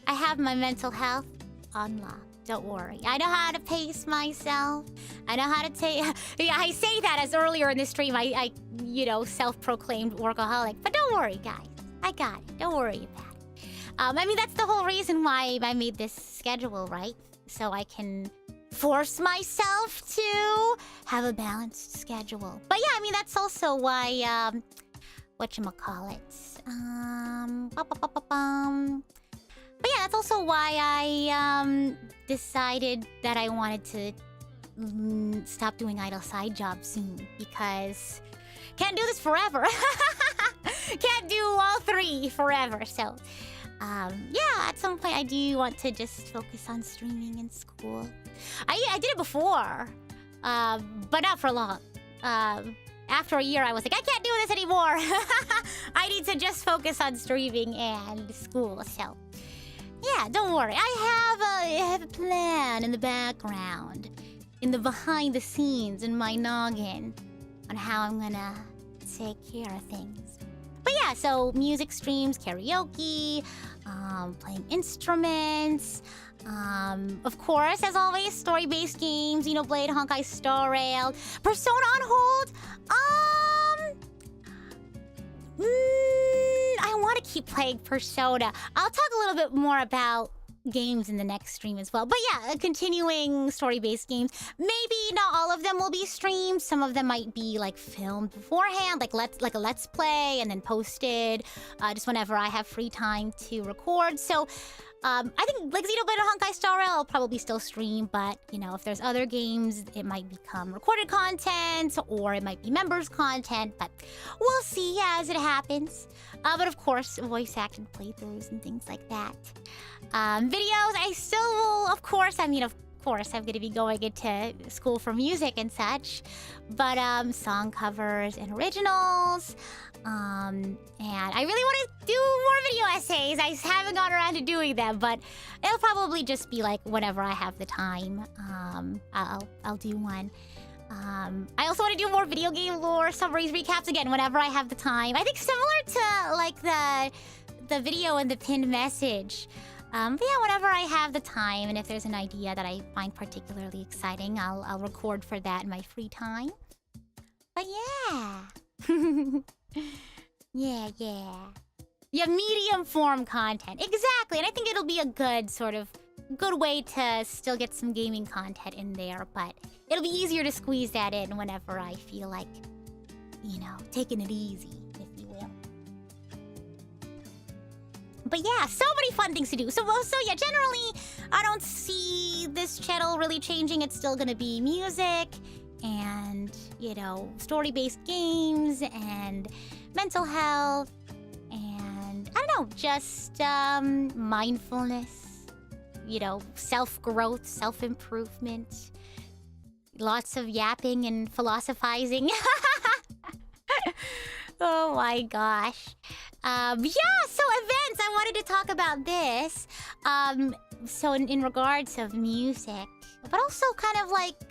have my mental health on lock. Don't worry. I know how to pace myself. I know how to take... Yeah, I say that as earlier in the stream, I you know, self-proclaimed workaholic. But don't worry, guys. I got it. Don't worry about it. I mean, that's the whole reason why I made this schedule, right? So I can force myself to have a balanced schedule. But yeah, I mean, that's also why, whatchamacallit. But yeah, that's also why I decided that I wanted to stop doing idle side jobs soon, because can't do this forever. Can't do all 3 forever. So yeah, at some point I do want to just focus on streaming and school. I did it before, but not for long. After a year, I was like, I can't do this anymore. I need to just focus on streaming and school. So yeah, don't worry. I have a plan in the background, in the behind the scenes, in my noggin, on how I'm gonna take care of things. But yeah, so music streams, karaoke, playing instruments, of course, as always, story-based games, Xenoblade, Honkai Star Rail, Persona on hold. I want to keep playing Persona. I'll talk a little bit more about games in the next stream as well. But yeah, continuing story-based games. Maybe not all of them will be streamed. Some of them might be like filmed beforehand, like a let's play and then posted just whenever I have free time to record. So I think like Xenoblade or Honkai Star Rail I'll probably still stream, but if there's other games, it might become recorded content or it might be members content, but we'll see as it happens. But of course, voice acted playthroughs and things like that. Videos, I still will, of course, I'm going to be going into school for music and such, but song covers and originals, and I really want to do more video essays. I haven't gotten around to doing them, but it'll probably just be like whenever I have the time. I'll do one. I also want to do more video game lore summaries, recaps again whenever I have the time. I think similar to like the video and the pinned message. But yeah, whenever I have the time, and if there's an idea that I find particularly exciting, I'll record for that in my free time. But yeah. Yeah, medium form content. Exactly, and I think it'll be a good way to still get some gaming content in there, but it'll be easier to squeeze that in whenever I feel like, taking it easy, if you will. But yeah, so many fun things to do. So yeah, generally, I don't see this channel really changing. It's still gonna be music and, story-based games and mental health and, I don't know, just mindfulness, self-growth, self-improvement, lots of yapping and philosophizing. Oh my gosh. Yeah, so events, I wanted to talk about this. So in regards of music, but also kind of like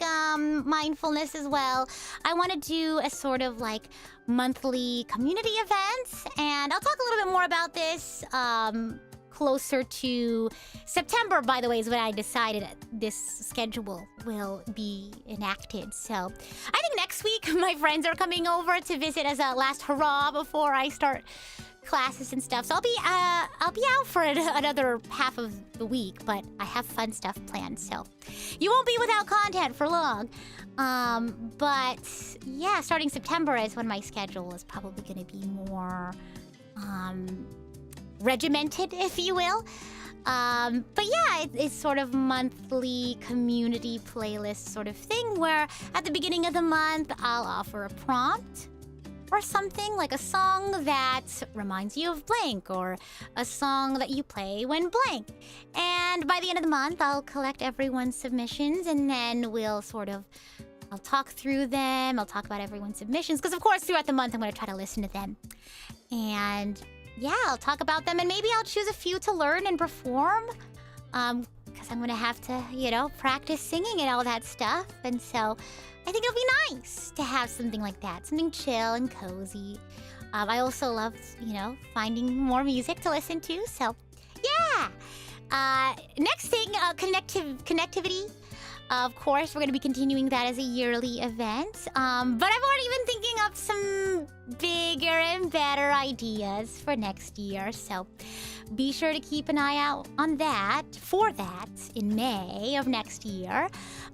mindfulness as well, I want to do a sort of like monthly community events, and I'll talk a little bit more about this closer to September, by the way, is when I decided this schedule will be enacted. So I think next week my friends are coming over to visit as a last hurrah before I start classes and stuff. So I'll be out for another half of the week, but I have fun stuff planned, so you won't be without content for long. But yeah, starting September is when my schedule is probably going to be more regimented, if you will. But yeah, it's sort of monthly community playlist sort of thing where at the beginning of the month I'll offer a prompt or something like a song that reminds you of blank or a song that you play when blank. And by the end of the month, I'll collect everyone's submissions and then I'll talk through them. I'll talk about everyone's submissions because of course throughout the month I'm going to try to listen to them. And yeah, I'll talk about them and maybe I'll choose a few to learn and perform. Because I'm going to have to, practice singing and all that stuff. And so I think it'll be nice to have something like that, something chill and cozy. I also love, finding more music to listen to. So, yeah. Next thing, connectivity. Of course, we're going to be continuing that as a yearly event. But I've already been thinking of some bigger and better ideas for next year. So be sure to keep an eye out on that, in May of next year.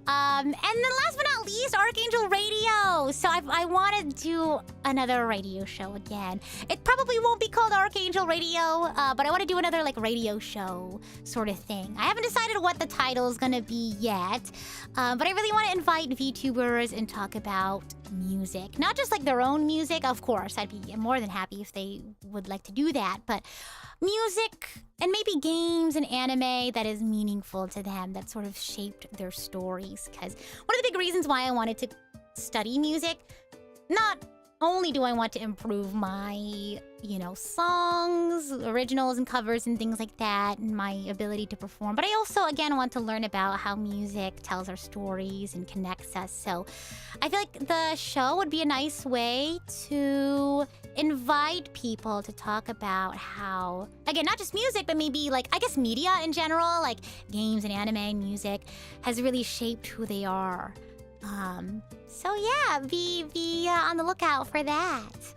And then last but not least, Archangel Radio. So I want to do another radio show again. It probably won't be called Archangel Radio, but I want to do another radio show sort of thing. I haven't decided what the title is going to be yet, but I really want to invite VTubers and talk about music. Not just their own music, of course. I'd be more than happy if they would like to do that, but music and maybe games and anime that is meaningful to them, that sort of shaped their stories. Because one of the big reasons why I wanted to study music, not only do I want to improve my, songs, originals and covers and things like that, and my ability to perform, but I also, again, want to learn about how music tells our stories and connects us. So I feel like the show would be a nice way to invite people to talk about how, again, not just music, but maybe I guess media in general, like games and anime and music has really shaped who they are. So yeah, be on the lookout for that.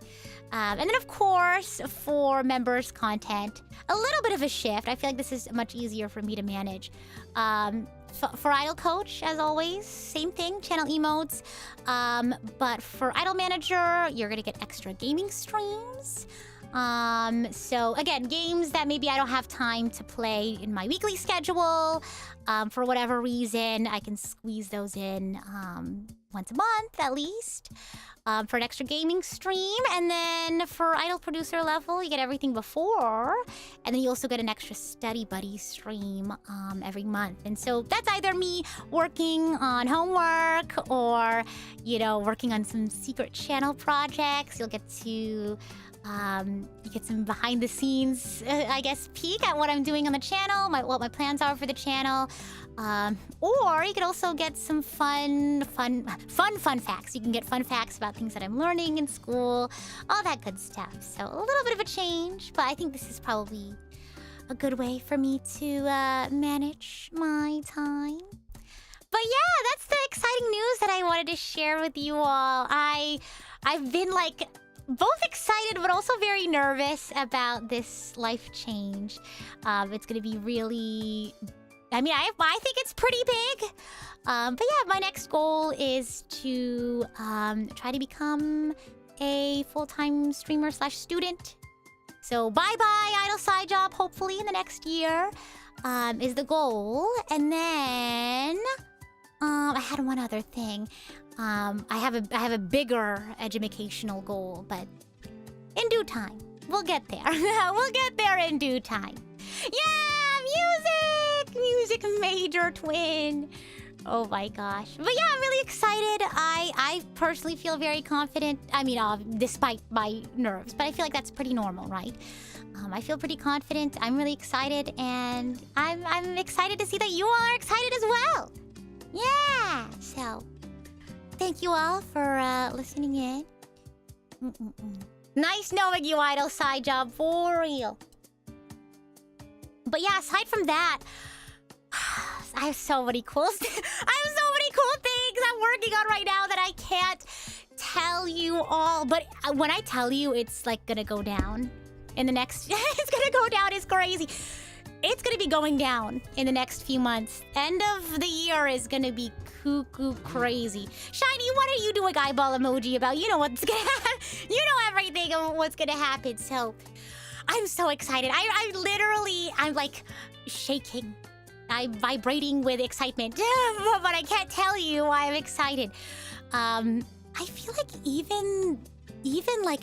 And then, of course, for members' content, a little bit of a shift. I feel like this is much easier for me to manage. For Idol Coach, as always, same thing, channel emotes. But for Idol Manager, you're gonna get extra gaming streams. So again, games that maybe I don't have time to play in my weekly schedule. For whatever reason, I can squeeze those in once a month at least. For an extra gaming stream. And then for Idol Producer level, you get everything before. And then you also get an extra Study Buddy stream every month. And so that's either me working on homework or, working on some secret channel projects. You'll get to... you get some behind the scenes, I guess, peek at what I'm doing on the channel, what my plans are for the channel. Or you could also get some fun facts. You can get fun facts about things that I'm learning in school, all that good stuff. So a little bit of a change, but I think this is probably a good way for me to manage my time. But yeah, that's the exciting news that I wanted to share with you all. I've been both excited but also very nervous about this life change. It's gonna be really... I think it's pretty big. But yeah, my next goal is to try to become a full-time streamer / student. So bye-bye Idol side job, hopefully in the next year, is the goal. And then... I had one other thing. I have a bigger educational goal, but in due time. We'll get there. We'll get there in due time. Yeah, music! Music major twin. Oh my gosh. But yeah, I'm really excited. I personally feel very confident. Despite my nerves, but I feel like that's pretty normal, right? I feel pretty confident. I'm really excited, and I'm excited to see that you all are excited as well. Yeah! So, thank you all for listening in. Nice knowing you, Idol side job, for real. But yeah, aside from that, I have so many cool things I'm working on right now that I can't tell you all. But when I tell you, it's gonna go down in the next... it's gonna go down, it's crazy. It's gonna be going down in the next few months. End of the year is gonna be cuckoo crazy. Shiny, what are you doing eyeball emoji about? You know what's gonna happen. You know everything of what's gonna happen. So, I'm so excited. I'm shaking. I'm vibrating with excitement. But I can't tell you why I'm excited. I feel like even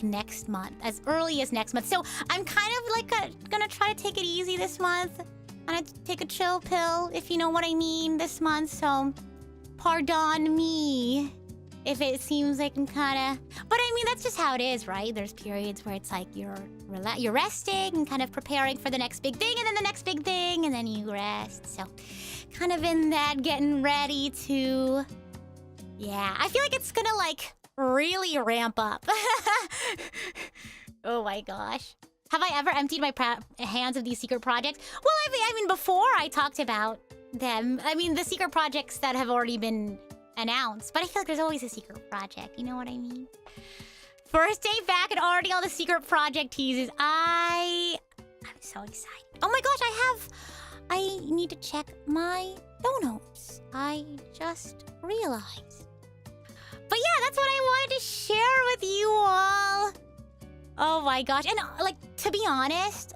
next month, as early as next month. So I'm kind of gonna try to take it easy this month. I'm gonna take a chill pill, if you know what I mean, this month. So pardon me if it seems like I'm kind of... But that's just how it is, right? There's periods where it's you're resting and kind of preparing for the next big thing, and then the next big thing, and then you rest. So kind of in that getting ready to... Yeah, I feel like it's gonna really ramp up. Oh my gosh. Have I ever emptied my hands of these secret projects? Well, before I talked about them. The secret projects that have already been announced. But I feel like there's always a secret project. You know what I mean? First day back and already all the secret project teases. I'm so excited. Oh my gosh, I need to check my notes. I just realized. But yeah, that's what I wanted to share with you all. Oh my gosh. And to be honest,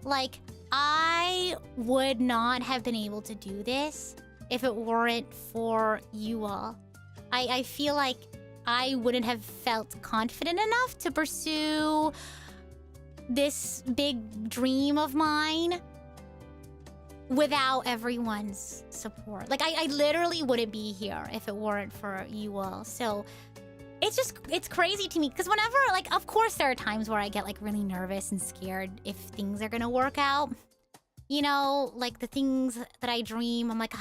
I would not have been able to do this if it weren't for you all. I feel like I wouldn't have felt confident enough to pursue this big dream of mine without everyone's support. I literally wouldn't be here if it weren't for you all. So it's crazy to me because whenever, like, of course there are times where I get like really nervous and scared if things are gonna work out. You know, like the things that I dream, I'm like,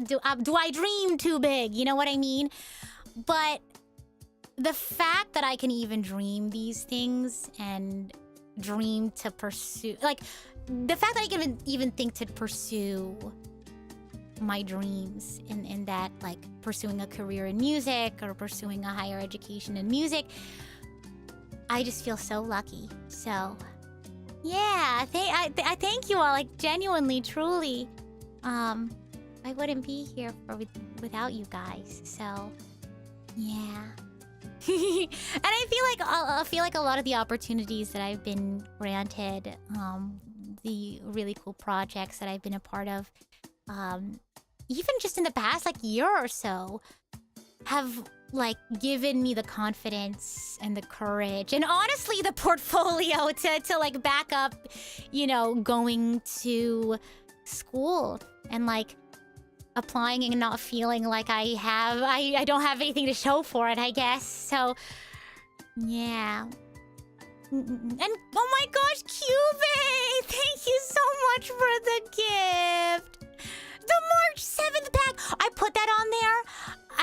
do I dream too big? You know what I mean? But the fact that I can even dream these things and dream to pursue, like, the fact that I can even think to pursue my dreams in that, like, pursuing a career in music or pursuing a higher education in music, I just feel so lucky. So, yeah, I thank you all, like, genuinely, truly. I wouldn't be here without you guys. So, yeah. And I feel like a lot of the opportunities that I've been granted, the really cool projects that I've been a part of, even just in the past like year or so, have like given me the confidence and the courage and honestly the portfolio to like back up, you know, going to school and like applying and not feeling like I don't have anything to show for it, I guess. So yeah. And oh my gosh, Cube! Thank you so much for the gift. The March 7th pack! I put that on there.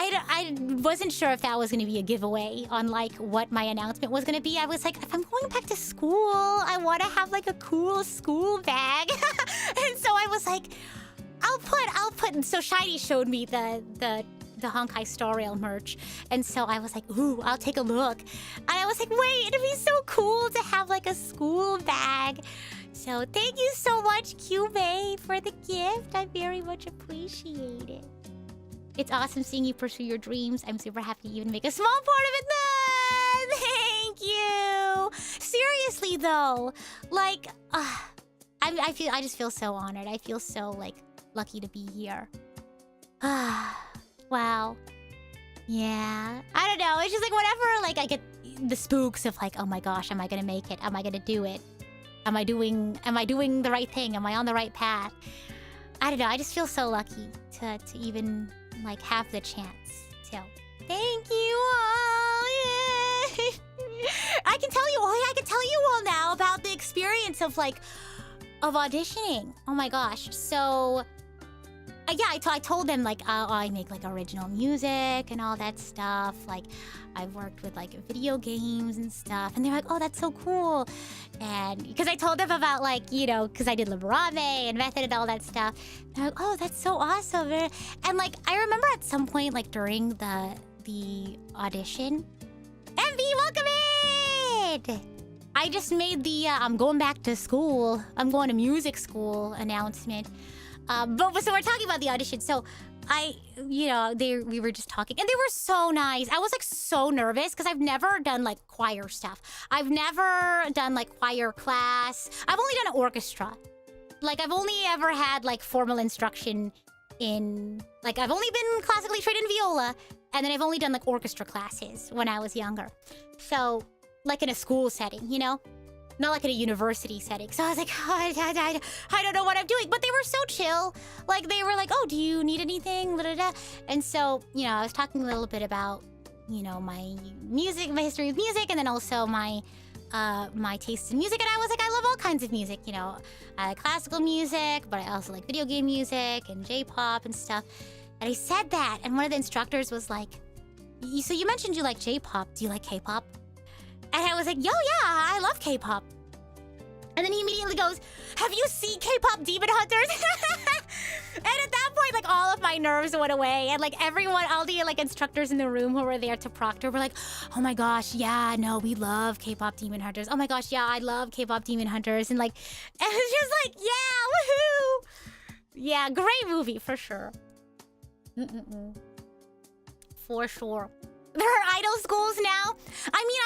I wasn't sure if that was going to be a giveaway on like what my announcement was going to be. I was like, if I'm going back to school, I want to have like a cool school bag. And so I was like, I'll put. So Shiny showed me the Honkai Star Rail merch, and so I was like, ooh, I'll take a look. And I was like, wait, it'd be so cool to have like a school bag. So thank you so much, Cube, for the gift. I very much appreciate it. It's awesome seeing you pursue your dreams. I'm super happy to even make a small part of it. Thank you. Seriously though, like, I just feel so honored. I feel so like lucky to be here. Wow. Yeah. I don't know. It's just like whenever like I get the spooks of like, oh my gosh, am I gonna make it? Am I gonna do it? Am I doing the right thing? Am I on the right path? I don't know. I just feel so lucky to even like have the chance. So thank you all. Yeah. I can tell you all now about the experience of auditioning. Oh my gosh. So yeah, I told them like I make like original music and all that stuff. Like I've worked with like video games and stuff, and they're like, oh, that's so cool. And because I told them about like, you know, because I did Liberame and Method and all that stuff, they're like, oh, that's so awesome. And like I remember at some point like during the audition, MV, welcome in. I just made the I'm going back to school. I'm going to music school announcement. But so we're talking about the audition. So we were just talking, and they were so nice. I was like so nervous because I've never done like choir stuff. I've never done like choir class. I've only done orchestra. Like I've only ever had like formal instruction in like I've only been classically trained in viola, and then I've only done like orchestra classes when I was younger. So like in a school setting, you know? Not like in a university setting. So I was like, oh, I don't know what I'm doing. But they were so chill. Like, they were like, oh, do you need anything? And so, you know, I was talking a little bit about, you know, my music, my history of music, and then also my taste in music. And I was like, I love all kinds of music, you know. I like classical music, but I also like video game music and J-pop and stuff. And I said that, and one of the instructors was like, so you mentioned you like J-pop. Do you like K-pop? And I was like, yo, yeah, I love K-pop. And then he immediately goes, have you seen K-pop Demon Hunters? And at that point, like, all of my nerves went away. And, like, everyone, all the, like, instructors in the room who were there to proctor were like, oh, my gosh, yeah, no, we love K-pop Demon Hunters. Oh, my gosh, yeah, I love K-pop Demon Hunters. And, like, and it's just like, yeah, woohoo! Yeah, great movie, for sure. For sure. There are idol schools now. I mean,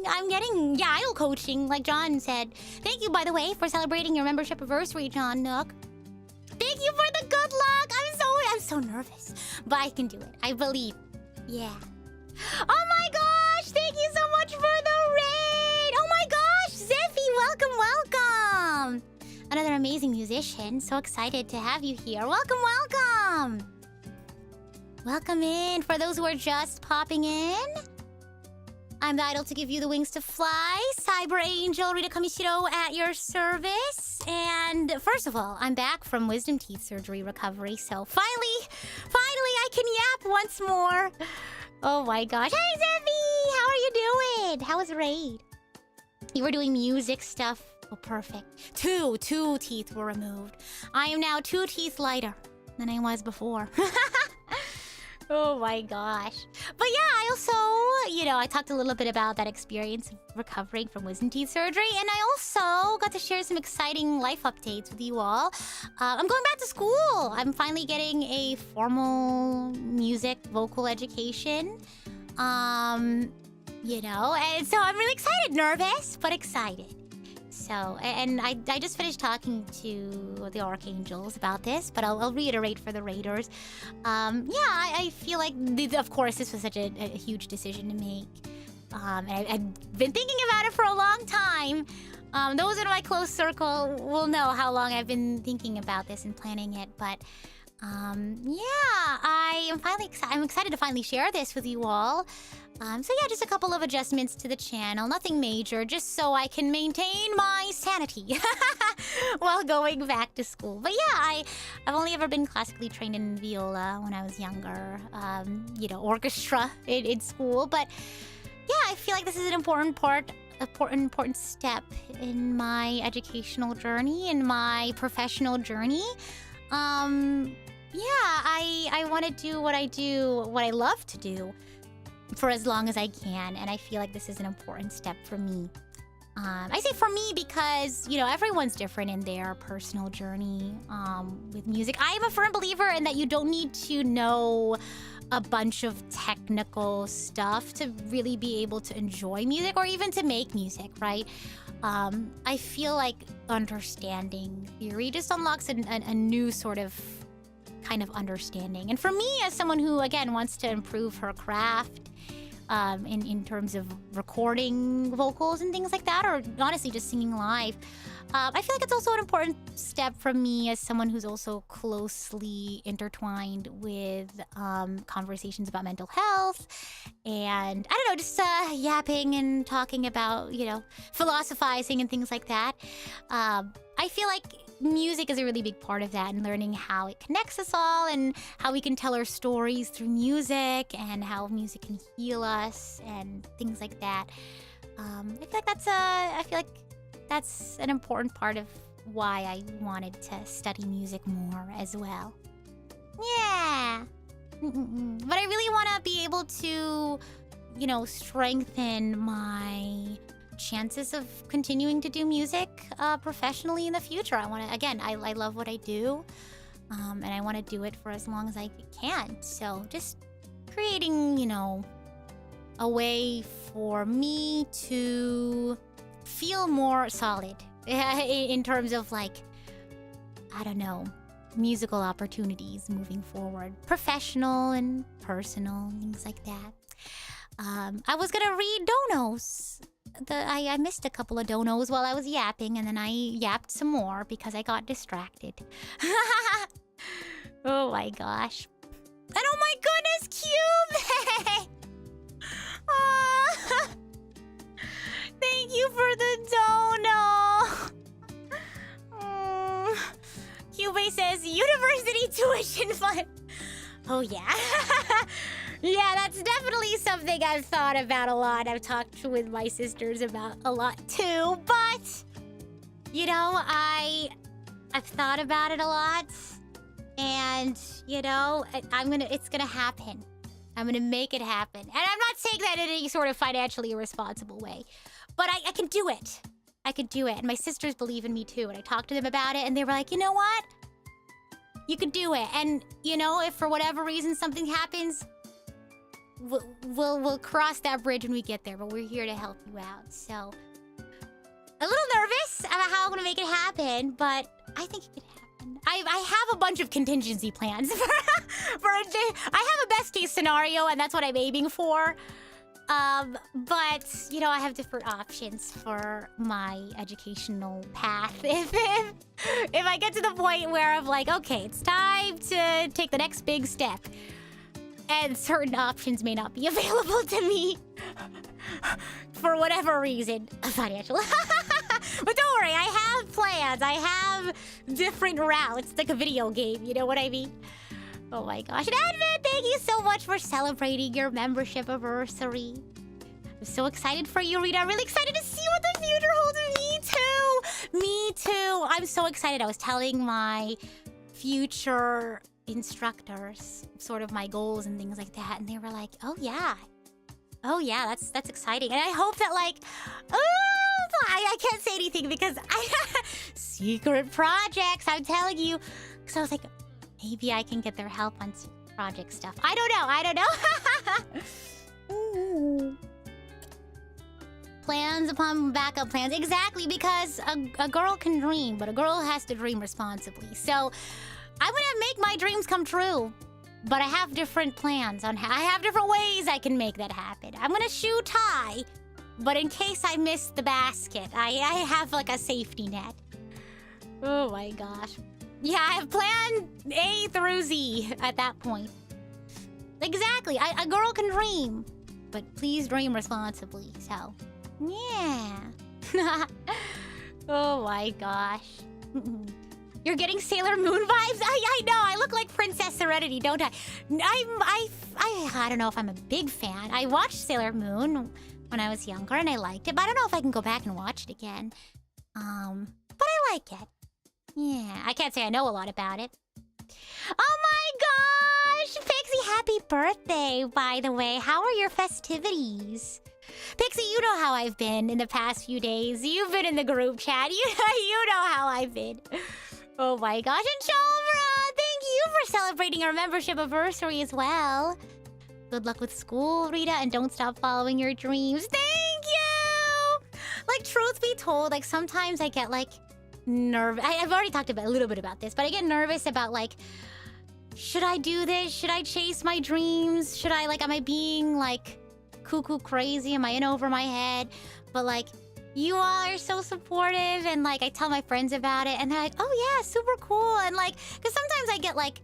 I'm getting idol coaching, like John said. Thank you, by the way, for celebrating your membership anniversary, John Nook. Thank you for the good luck. I'm so nervous, but I can do it. I believe. Yeah. Oh my gosh! Thank you so much for the raid. Oh my gosh, Zeffy, welcome. Another amazing musician. So excited to have you here. Welcome. Welcome in. For those who are just popping in, I'm the idol to give you the wings to fly. Cyber Angel Rita Kamishiro at your service. And first of all, I'm back from wisdom teeth surgery recovery. So finally, I can yap once more. Oh my gosh. Hi, Zevi. How are you doing? How was raid? You were doing music stuff. Oh, perfect. Two teeth were removed. I am now 2 teeth lighter than I was before. Oh my gosh. But yeah, I also, I talked a little bit about that experience of recovering from wisdom teeth surgery, and I also got to share some exciting life updates with you all. I'm going back to school. I'm finally getting a formal music vocal education. And so I'm really excited. Nervous, but excited. So, and I just finished talking to the Archangels about this, but I'll reiterate for the Raiders. I feel like, of course, this was such a huge decision to make. I've been thinking about it for a long time. Those in my close circle will know how long I've been thinking about this and planning it, but I'm excited to finally share this with you all. Just a couple of adjustments to the channel. Nothing major, just so I can maintain my sanity while going back to school. But yeah, I've only ever been classically trained in viola when I was younger. Orchestra in school. But yeah, I feel like this is an important step in my educational journey, in my professional journey. I want to do what I love to do for as long as I can, and I feel like this is an important step for me. I say for me because, everyone's different in their personal journey with music. I am a firm believer in that you don't need to know a bunch of technical stuff to really be able to enjoy music or even to make music, right? I feel like understanding theory just unlocks a new sort of kind of understanding. And for me, as someone who, again, wants to improve her craft in terms of recording vocals and things like that, or honestly just singing live, I feel like it's also an important step from me as someone who's also closely intertwined with conversations about mental health and, I don't know, just yapping and talking about, philosophizing and things like that. I feel like music is a really big part of that, and learning how it connects us all and how we can tell our stories through music and how music can heal us and things like that. I feel like that's an important part of why I wanted to study music more as well. Yeah. But I really want to be able to, strengthen my chances of continuing to do music professionally in the future. I love what I do, and I want to do it for as long as I can. So just creating, a way for me to feel more solid in terms of, musical opportunities moving forward, professional and personal, things like that. I was gonna read donos. I missed a couple of donos while I was yapping, and then I yapped some more because I got distracted. Oh my gosh. And oh my goodness, Cube! Thank you for the dono! Cube says, university tuition fund. Oh yeah. Yeah, that's definitely something I've thought about a lot. I've talked with my sisters about a lot too, but I've thought about it a lot, and it's gonna happen. I'm gonna make it happen. And I'm not saying that in any sort of financially irresponsible way, but I can do it. I could do it. And my sisters believe in me too, and I talked to them about it, and they were like, you know what? You could do it. And if for whatever reason something happens, we'll cross that bridge when we get there, but we're here to help you out. So, a little nervous about how I'm gonna make it happen, but I think it could happen. I have a bunch of contingency plans I have a best case scenario, and that's what I'm aiming for. But I have different options for my educational path. If I get to the point where I'm like, okay, it's time to take the next big step, And certain options may not be available to me. For whatever reason. Financial. But don't worry, I have plans. I have different routes, like a video game, you know what I mean? Oh my gosh. And Advent, thank you so much for celebrating your membership anniversary. I'm so excited for you, Rita. I'm really excited to see what the future holds. Me too. Me too. I'm so excited. I was telling my future instructors sort of my goals and things like that, and they were like, oh yeah, that's exciting. And I hope that, like, I can't say anything because I secret projects, I'm telling you. So I was like, maybe I can get their help on project stuff. I don't know. Plans upon backup plans. Exactly, because a girl can dream, but a girl has to dream responsibly. So I'm gonna make my dreams come true. But I have different plans on how I have different ways I can make that happen. I'm gonna shoot high, but in case I miss the basket, I have like a safety net. Oh my gosh. Yeah, I have plan A through Z at that point. Exactly. A girl can dream, but please dream responsibly. So, yeah. Oh my gosh. You're getting Sailor Moon vibes? I know, I look like Princess Serenity, don't I? I don't know if I'm a big fan. I watched Sailor Moon when I was younger and I liked it, but I don't know if I can go back and watch it again. But I like it. Yeah, I can't say I know a lot about it. Oh my gosh! Pixie, happy birthday, by the way. How are your festivities? Pixie, you know how I've been in the past few days. You've been in the group chat. You know how I've been. Oh my gosh, and Chomra, thank you for celebrating our membership anniversary as well. Good luck with school, Rita, and don't stop following your dreams. Thank you! Like, truth be told, like, sometimes I get, like, nervous. I've already talked about a little bit about this, but I get nervous about, like, should I do this? Should I chase my dreams? Should I, like, am I being, like, cuckoo crazy? Am I in over my head? But, like, you all are so supportive, and, like, I tell my friends about it, and they're like, oh, yeah, super cool. And, like, because sometimes I get, like,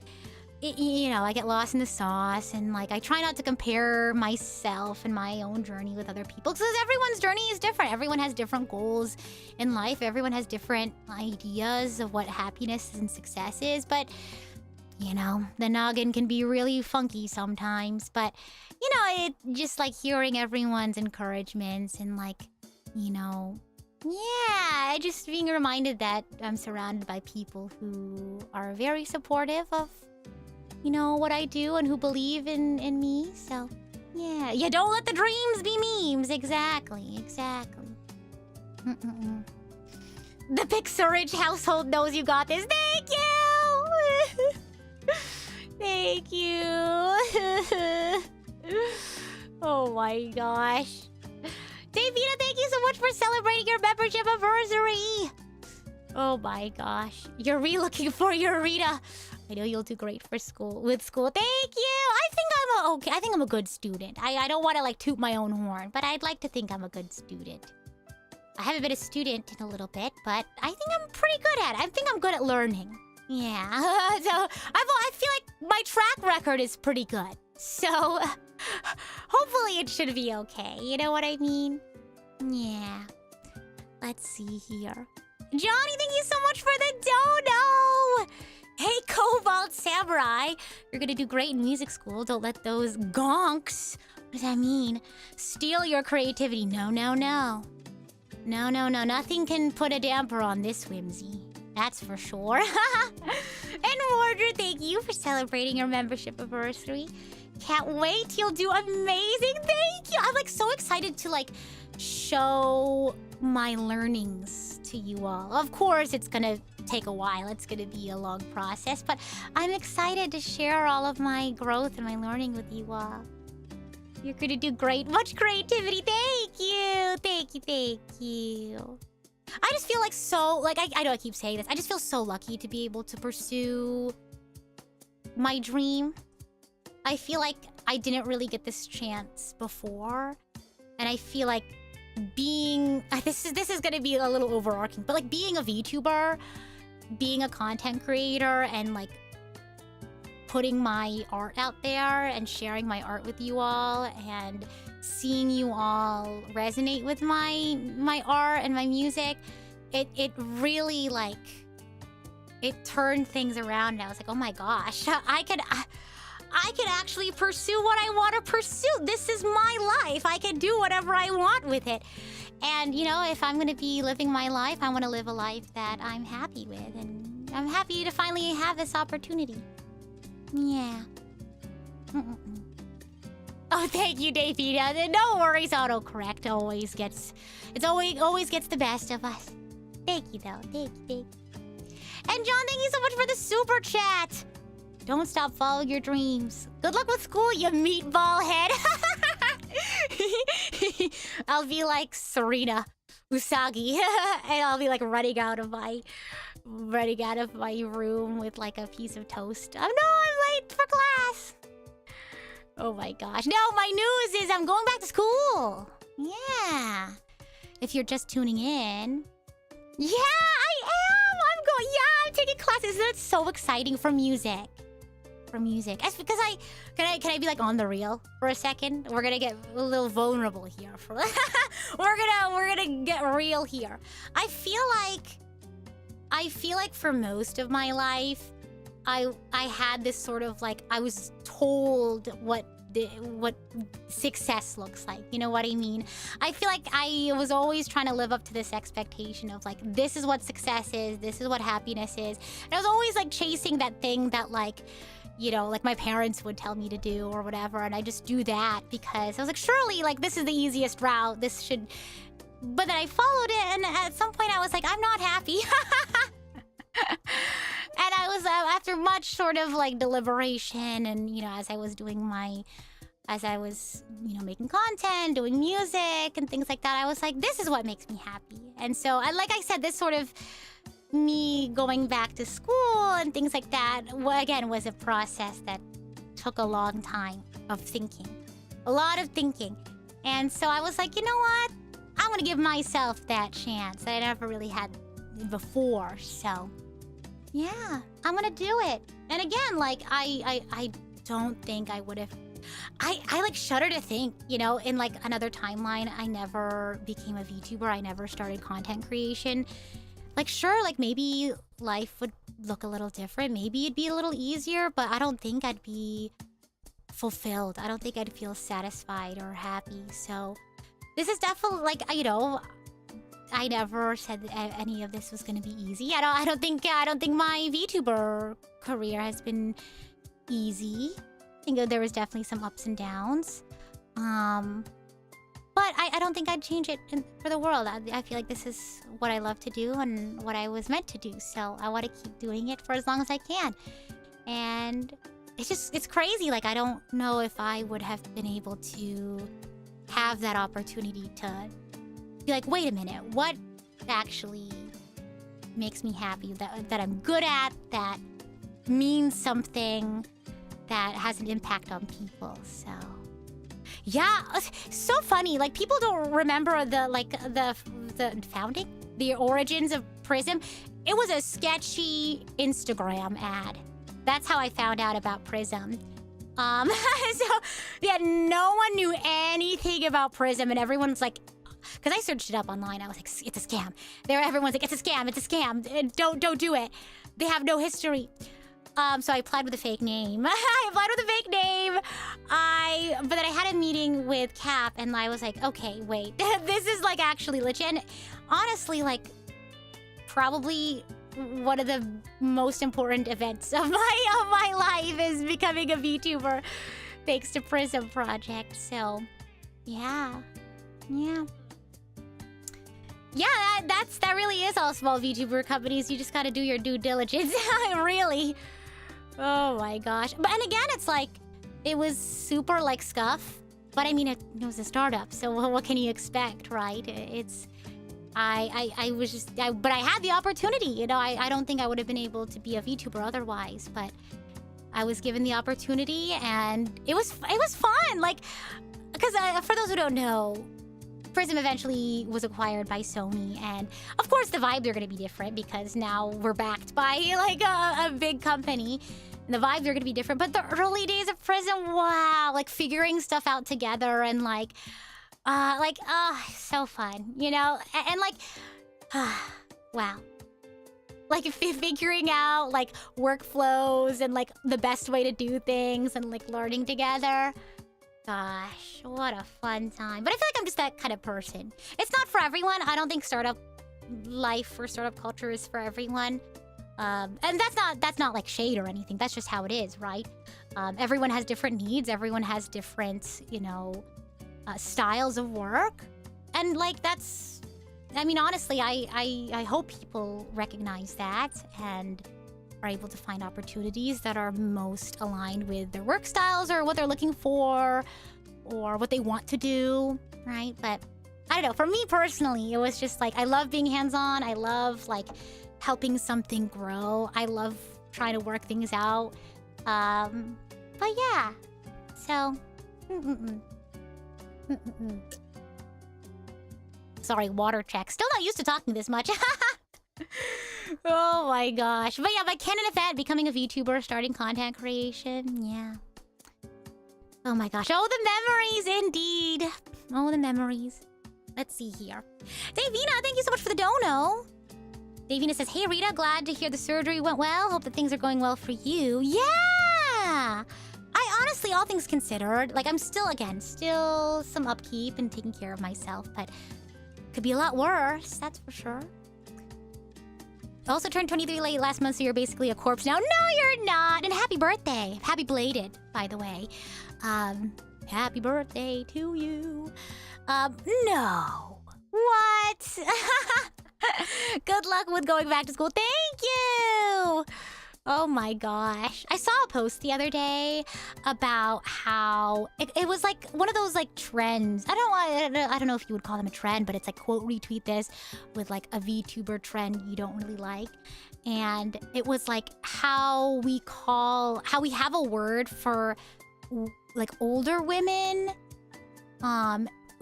you know, I get lost in the sauce, and, like, I try not to compare myself and my own journey with other people, because everyone's journey is different. Everyone has different goals in life. Everyone has different ideas of what happiness and success is, but, you know, the noggin can be really funky sometimes. But, you know, it just, like, hearing everyone's encouragements and, like, you know, yeah, just being reminded that I'm surrounded by people who are very supportive of, you know, what I do and who believe in me. So, yeah. Yeah, don't let the dreams be memes. Exactly. The Pixarage household knows you got this. Thank you! Thank you. Oh my gosh. Davina, thank you so much for celebrating your membership anniversary. Oh my gosh. You're re-looking for your Rita. I know you'll do great for school. Thank you. I think I'm a good student. I don't want to, like, toot my own horn, but I'd like to think I'm a good student. I haven't been a student in a little bit, but I think I'm pretty good at it. I think I'm good at learning. Yeah. So I feel like my track record is pretty good. So hopefully it should be okay. You know what I mean? Yeah. Let's see here. Johnny, thank you so much for the dono! Hey, Cobalt Samurai! You're gonna do great in music school. Don't let those gonks, what does that mean, steal your creativity. No. Nothing can put a damper on this whimsy. That's for sure. And Mordred, thank you for celebrating your membership anniversary. Can't wait. You'll do amazing. Thank you. I'm, like, so excited to, like, show my learnings to you all. Of course, it's gonna take a while. It's gonna be a long process, but I'm excited to share all of my growth and my learning with you all. You're gonna do great. Much creativity. Thank you. I just feel like so, like, I know I keep saying this. I just feel so lucky to be able to pursue my dream. I feel like I didn't really get this chance before. And I feel like being... This is gonna be a little overarching, but, like, being a VTuber, being a content creator, and, like, putting my art out there and sharing my art with you all and seeing you all resonate with my art and my music, it really like it turned things around. And I was like, oh my gosh, I could actually pursue what I want to pursue. This is my life. I can do whatever I want with it. And, you know, if I'm going to be living my life, I want to live a life that I'm happy with. And I'm happy to finally have this opportunity. Yeah. Oh, thank you, Davina. No worries, autocorrect always gets the best of us. Thank you, though. Thank you. And John, thank you so much for the super chat. Don't stop following your dreams. Good luck with school, you meatball head. I'll be like Serena Usagi, and I'll be like running out of my room with like a piece of toast. Oh no, I'm late for class. Oh my gosh. No, my news is I'm going back to school. Yeah. If you're just tuning in. Yeah, I am. I'm taking classes. That's so exciting for music. That's because can I be like on the reel for a second? We're gonna get a little vulnerable here. We're gonna get real here. I feel like for most of my life, I had this sort of like I was told what success looks like. You know what I mean? I feel like I was always trying to live up to this expectation of like, this is what success is, this is what happiness is. And I was always like chasing that thing that like, you know, like my parents would tell me to do or whatever. And I just do that because I was like, surely like this is the easiest route. This should, but then I followed it. And at some point I was like, I'm not happy. And I was, after much sort of like deliberation and, you know, as I was, you know, making content, doing music and things like that, I was like, this is what makes me happy. And so, like I said, this sort of me going back to school and things like that, again, was a process that took a long time of thinking. A lot of thinking. And so I was like, you know what? I'm going to give myself that chance that I never really had before. So, yeah, I'm going to do it. And again, like, I don't think I would have... I like shudder to think, you know, in like another timeline, I never became a VTuber. I never started content creation. Like, sure, like maybe life would look a little different. Maybe it'd be a little easier, but I don't think I'd be fulfilled. I don't think I'd feel satisfied or happy. So this is definitely like, you know, I never said that any of this was going to be easy. I don't think my VTuber career has been easy. I think there was definitely some ups and downs. But I don't think I'd change it for the world. I feel like this is what I love to do and what I was meant to do. So I want to keep doing it for as long as I can. And it's crazy. Like, I don't know if I would have been able to have that opportunity to be like, wait a minute, what actually makes me happy, that I'm good at, that means something, that has an impact on people. So yeah, so funny. Like, people don't remember the founding, the origins of Prism. It was a sketchy Instagram ad. That's how I found out about Prism. So yeah, no one knew anything about Prism, and everyone's like, because I searched it up online, I was like, it's a scam. Everyone's like, it's a scam. Don't do it. They have no history. So I applied with a fake name. But then I had a meeting with Cap, and I was like, okay, wait, this is like actually legit. And honestly, like, probably one of the most important events of my life is becoming a VTuber, thanks to Prism Project. So, yeah, that really is all small VTuber companies. You just gotta do your due diligence, really. Oh my gosh. And again, it's like, it was super like scuff, but I mean, it was a startup, so what can you expect, right? But I had the opportunity, you know. I don't think I would have been able to be a VTuber otherwise, but I was given the opportunity, and it was fun. Like, because for those who don't know, Prism eventually was acquired by Sony, and of course the vibes are going to be different because now we're backed by like a big company. The vibes are gonna be different, but the early days of prison, wow, like figuring stuff out together and so fun, you know? And like, wow. Like figuring out like workflows and like the best way to do things and like learning together. Gosh, what a fun time. But I feel like I'm just that kind of person. It's not for everyone. I don't think startup life or startup culture is for everyone. And that's not like shade or anything. That's just how it is, right? Everyone has different needs. Everyone has different, you know, styles of work. And like that's, I mean, honestly, I hope people recognize that and are able to find opportunities that are most aligned with their work styles or what they're looking for or what they want to do, right? But I don't know. For me personally, it was just like, I love being hands-on. I love like helping something grow. I love trying to work things out. But yeah, so... Sorry, water check. Still not used to talking this much. Oh my gosh. But yeah, my canon event, becoming a VTuber, starting content creation. Yeah. Oh my gosh. Oh, the memories, indeed. Oh, the memories. Let's see here. Davina, thank you so much for the dono. Davina says, hey Rita, glad to hear the surgery went well. Hope that things are going well for you. Yeah! I honestly, all things considered, like I'm still some upkeep and taking care of myself, but could be a lot worse, that's for sure. Also turned 23 late last month, so you're basically a corpse now. No, you're not! And happy birthday! Happy belated, by the way. Happy birthday to you. No. What? Good luck with going back to school. Thank you! Oh my gosh. I saw a post the other day about how it was like one of those like trends. I don't know if you would call them a trend, but it's like quote retweet this with like a VTuber trend you don't really like. And it was like how we have a word for like older women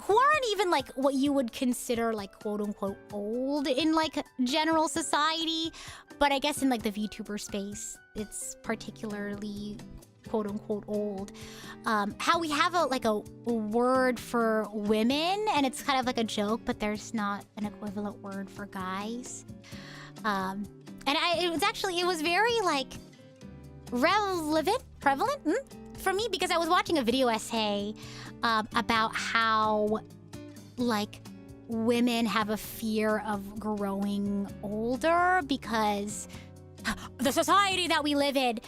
who aren't even like what you would consider like quote unquote old in like general society, but I guess in like the VTuber space it's particularly quote unquote old. How we have a word for women and it's kind of like a joke, but there's not an equivalent word for guys. And it was very like prevalent for me because I was watching a video essay about how like women have a fear of growing older because the society that we live in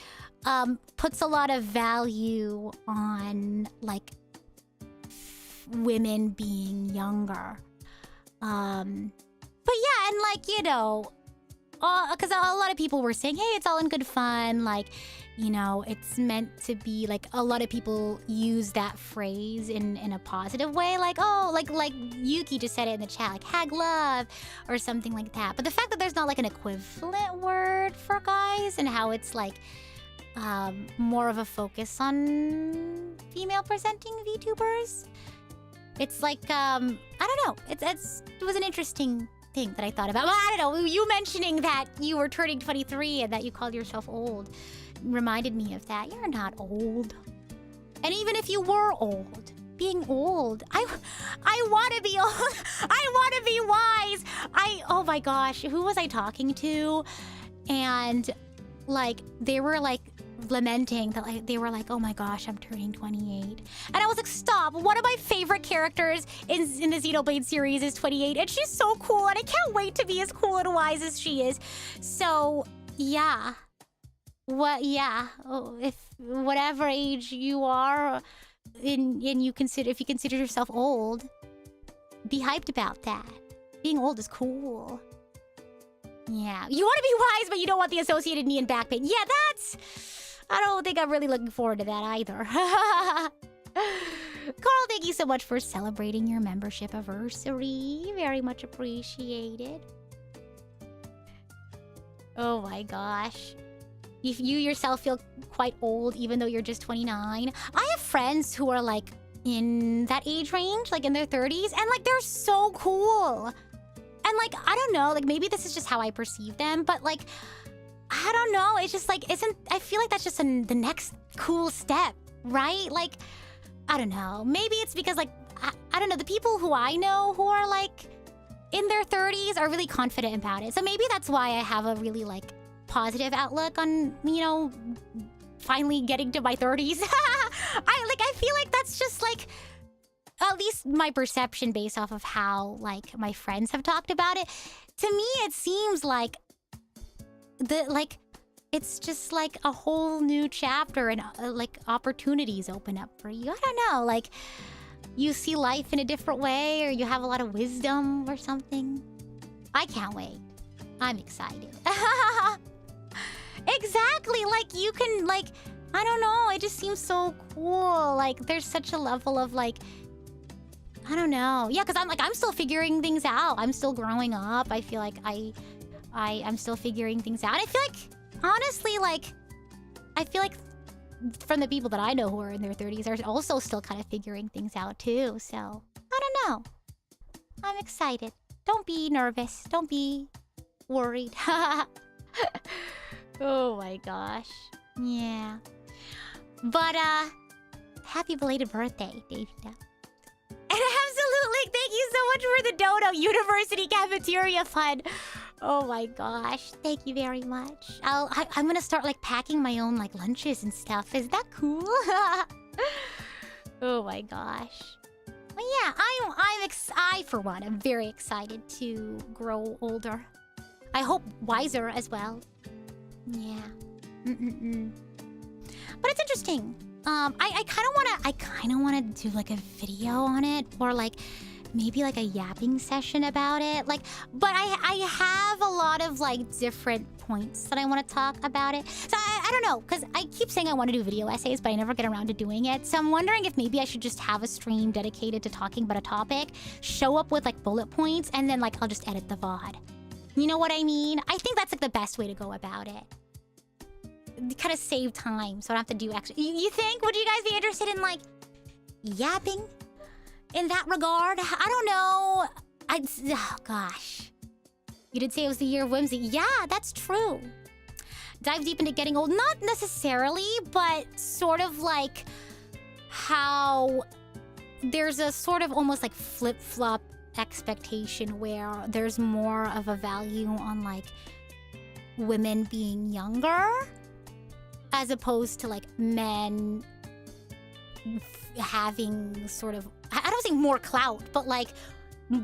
puts a lot of value on like women being younger. But yeah, and like, you know, because a lot of people were saying, hey, it's all in good fun, like, you know, it's meant to be like a lot of people use that phrase in a positive way, like, oh, like Yuki just said it in the chat, like hag love or something like that. But the fact that there's not like an equivalent word for guys and how it's like more of a focus on female presenting VTubers, it's like I don't know, it was an interesting thing that I thought about. Well, I don't know, you mentioning that you were turning 23 and that you called yourself old reminded me of that. You're not old. And even if you were old, being old, I want to be old. I want to be wise. Oh my gosh, who was I talking to? And like they were like lamenting that, like they were like, oh my gosh, I'm turning 28. And I was like, stop. One of my favorite characters in the Xenoblade series is 28 and she's so cool and I can't wait to be as cool and wise as she is. So yeah. If whatever age you are and you consider, if you consider yourself old, be hyped about that. Being old is cool. Yeah. You want to be wise, but you don't want the associated knee and back pain. Yeah, I don't think I'm really looking forward to that either. Carl, thank you so much for celebrating your membership anniversary. Very much appreciated. Oh my gosh. If you yourself feel quite old, even though you're just 29. I have friends who are like in that age range, like in their 30s, and like they're so cool. And like, I don't know, like maybe this is just how I perceive them, but like, I don't know. It's just like, I feel like that's just the next cool step, right? Like, I don't know. Maybe it's because like, I don't know. The people who I know who are like in their 30s are really confident about it. So maybe that's why I have a really like positive outlook on, finally getting to my 30s. I feel like that's just like, at least my perception based off of how like my friends have talked about it. To me, it seems like it's just like a whole new chapter and like opportunities open up for you. I don't know, like you see life in a different way or you have a lot of wisdom or something. I can't wait. I'm excited. Exactly, like you can like, I don't know, it just seems so cool. Like there's such a level of like, I don't know. Yeah, because I'm still figuring things out. I'm still growing up. I feel like I'm still figuring things out. I feel like, honestly, like, I feel like from the people that I know who are in their 30s are also still kind of figuring things out too. So, I don't know. I'm excited. Don't be nervous. Don't be worried. Oh my gosh. Yeah. But, happy belated birthday, Davida. And absolutely, thank you so much for the Dodo University Cafeteria Fund. Oh my gosh, thank you very much. I'm gonna start like packing my own like lunches and stuff. Is that cool? Oh my gosh. Well, yeah, I for one am very excited to grow older. I hope wiser as well. Yeah. But it's interesting. I kind of wanna do like a video on it, or like maybe like a yapping session about it. Like, but I have a lot of like different points that I want to talk about it. So I don't know, because I keep saying I want to do video essays, but I never get around to doing it. So I'm wondering if maybe I should just have a stream dedicated to talking about a topic, show up with like bullet points, and then like I'll just edit the VOD. You know what I mean? I think that's like the best way to go about it. Kind of save time, so I don't have to do actually. You think? Would you guys be interested in like yapping in that regard? I don't know. Oh gosh. You did say it was the year of whimsy. Yeah, that's true. Dive deep into getting old. Not necessarily, but sort of like how there's a sort of almost like flip-flop expectation where there's more of a value on like women being younger as opposed to like men having sort of, I don't think more clout, but like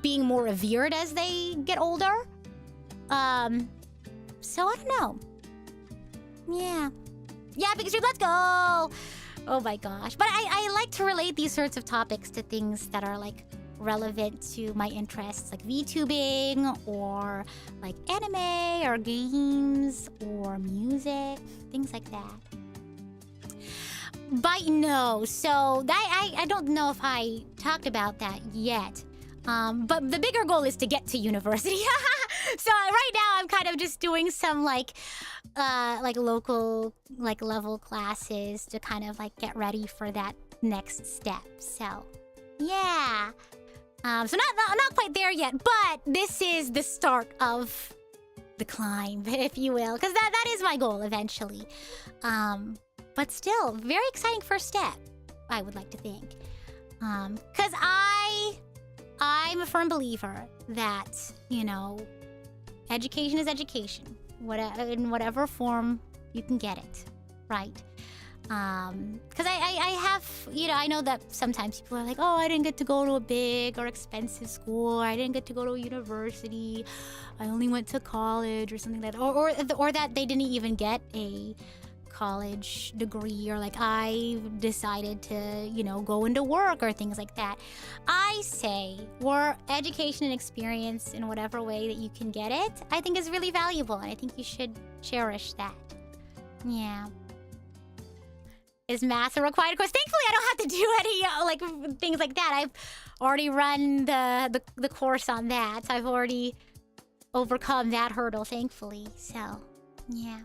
being more revered as they get older. So I don't know. Yeah. Yeah, because let's go. Oh my gosh. But I like to relate these sorts of topics to things that are like relevant to my interests, like VTubing or like anime or games or music, things like that. But no, so that I don't know if I talked about that yet. But the bigger goal is to get to university. So right now I'm kind of just doing some like local like level classes to kind of like get ready for that next step. So yeah. So not quite there yet, but this is the start of the climb, if you will, because that is my goal eventually. But still, very exciting first step, I would like to think. Because I'm a firm believer that, you know, education is education, in whatever form you can get it, right? Because I have, you know, I know that sometimes people are like, oh, I didn't get to go to a big or expensive school, or I didn't get to go to a university, I only went to college or something like that, or that they didn't even get a college degree, or like I decided to, you know, go into work or things like that. I say education and experience in whatever way that you can get it, I think is really valuable, and I think you should cherish that. Yeah. Is math a required course? Thankfully, I don't have to do any like things like that. I've already run the course on that. So I've already overcome that hurdle, thankfully. So, yeah.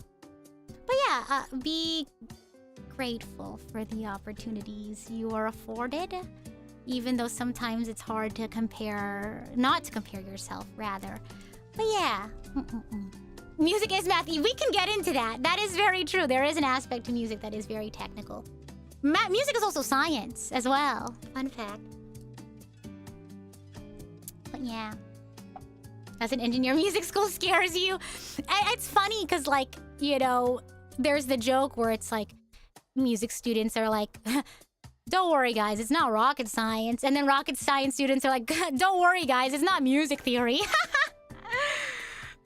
But yeah, be grateful for the opportunities you are afforded, even though sometimes it's hard to compare, not to compare yourself, rather. But yeah. Music is math. We can get into that. That is very true. There is an aspect to music that is very technical. Music is also science as well. Fun fact. But yeah. As an engineer, music school scares you. It's funny because, like, you know, there's the joke where it's like music students are like, don't worry, guys, it's not rocket science. And then rocket science students are like, don't worry, guys, it's not music theory.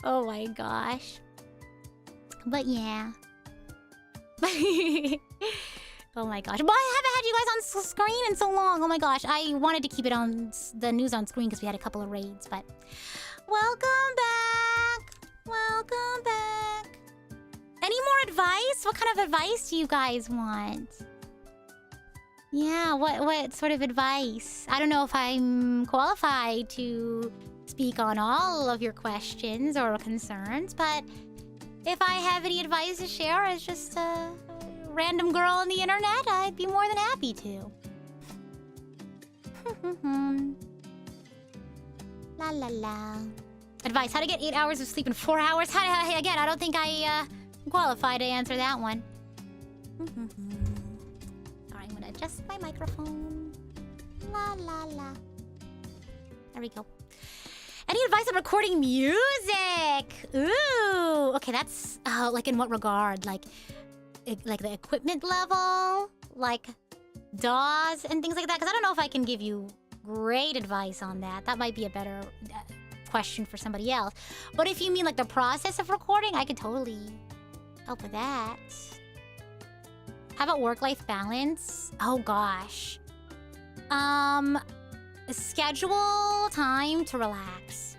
Oh my gosh. But yeah. Oh my gosh. Well, I haven't had you guys on screen in so long. Oh my gosh. I wanted to keep it on the news on screen because we had a couple of raids, but... Welcome back! Welcome back! Any more advice? What kind of advice do you guys want? Yeah, what sort of advice? I don't know if I'm qualified to speak on all of your questions or concerns, but if I have any advice to share as just a random girl on the internet, I'd be more than happy to. La la la. Advice: how to get 8 hours of sleep in 4 hours? Again, I don't think I'm qualified to answer that one. Alright, I'm gonna adjust my microphone. La la la. There we go. Any advice on recording music? Ooh. Okay, that's... like in what regard? Like the equipment level? Like DAWs and things like that? Because I don't know if I can give you great advice on that. That might be a better question for somebody else. But if you mean like the process of recording, I could totally help with that. How about work-life balance? Oh gosh. Schedule time to relax.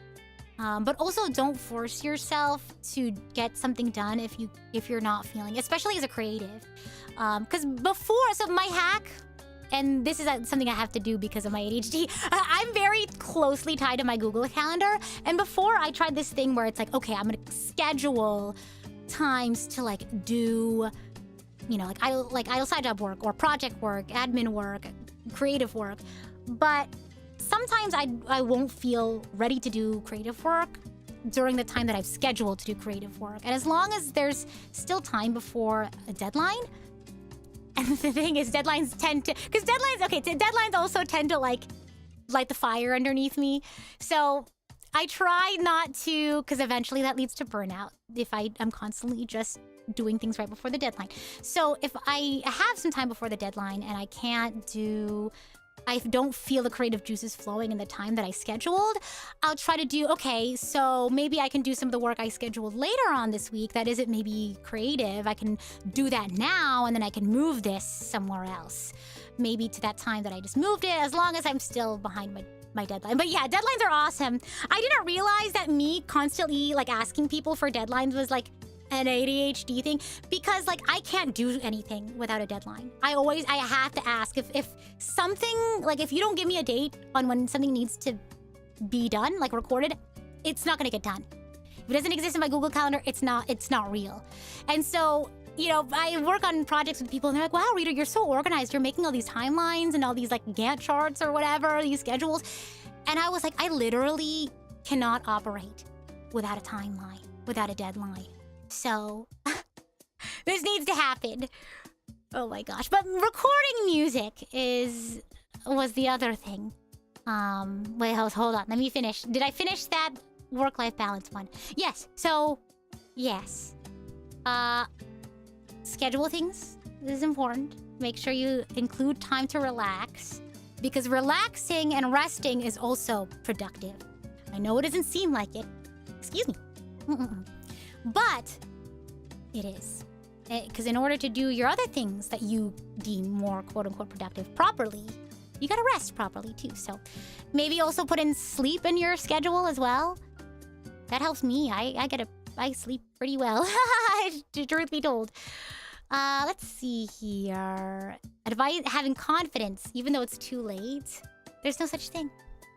But also don't force yourself to get something done if you're not feeling, especially as a creative. Because before, so my hack, and this is something I have to do because of my ADHD, I'm very closely tied to my Google Calendar. And before, I tried this thing where it's like, okay, I'm gonna schedule times to like do, you know, like idle side job work or project work, admin work, creative work. But sometimes I won't feel ready to do creative work during the time that I've scheduled to do creative work. And as long as there's still time before a deadline, and the thing is, deadlines tend to... Because deadlines also tend to, like, light the fire underneath me. So I try not to, because eventually that leads to burnout if I'm constantly just doing things right before the deadline. So if I have some time before the deadline and I don't feel the creative juices flowing in the time that I scheduled, I'll try to do, okay, so maybe I can do some of the work I scheduled later on this week that isn't maybe creative. I can do that now, and then I can move this somewhere else. Maybe to that time that I just moved it, as long as I'm still behind my deadline. But yeah, deadlines are awesome. I didn't realize that me constantly like asking people for deadlines was like an ADHD thing, because like I can't do anything without a deadline. I have to ask if something, like if you don't give me a date on when something needs to be done, like recorded, it's not gonna get done. If it doesn't exist in my Google Calendar, it's not real. And so, you know, I work on projects with people and they're like, wow, Rita, you're so organized. You're making all these timelines and all these like Gantt charts or whatever, these schedules. And I was like, I literally cannot operate without a timeline, without a deadline. So, this needs to happen. Oh my gosh. But recording music was the other thing. Wait, hold on. Let me finish. Did I finish that work-life balance one? Yes. So, yes. Schedule things. This is important. Make sure you include time to relax, because relaxing and resting is also productive. I know it doesn't seem like it. Excuse me. But it is. Because in order to do your other things that you deem more quote-unquote productive properly, you gotta rest properly too. So maybe also put in sleep in your schedule as well. That helps me. I sleep pretty well, truth be told. Let's see here. Advice: having confidence, even though it's too late. There's no such thing.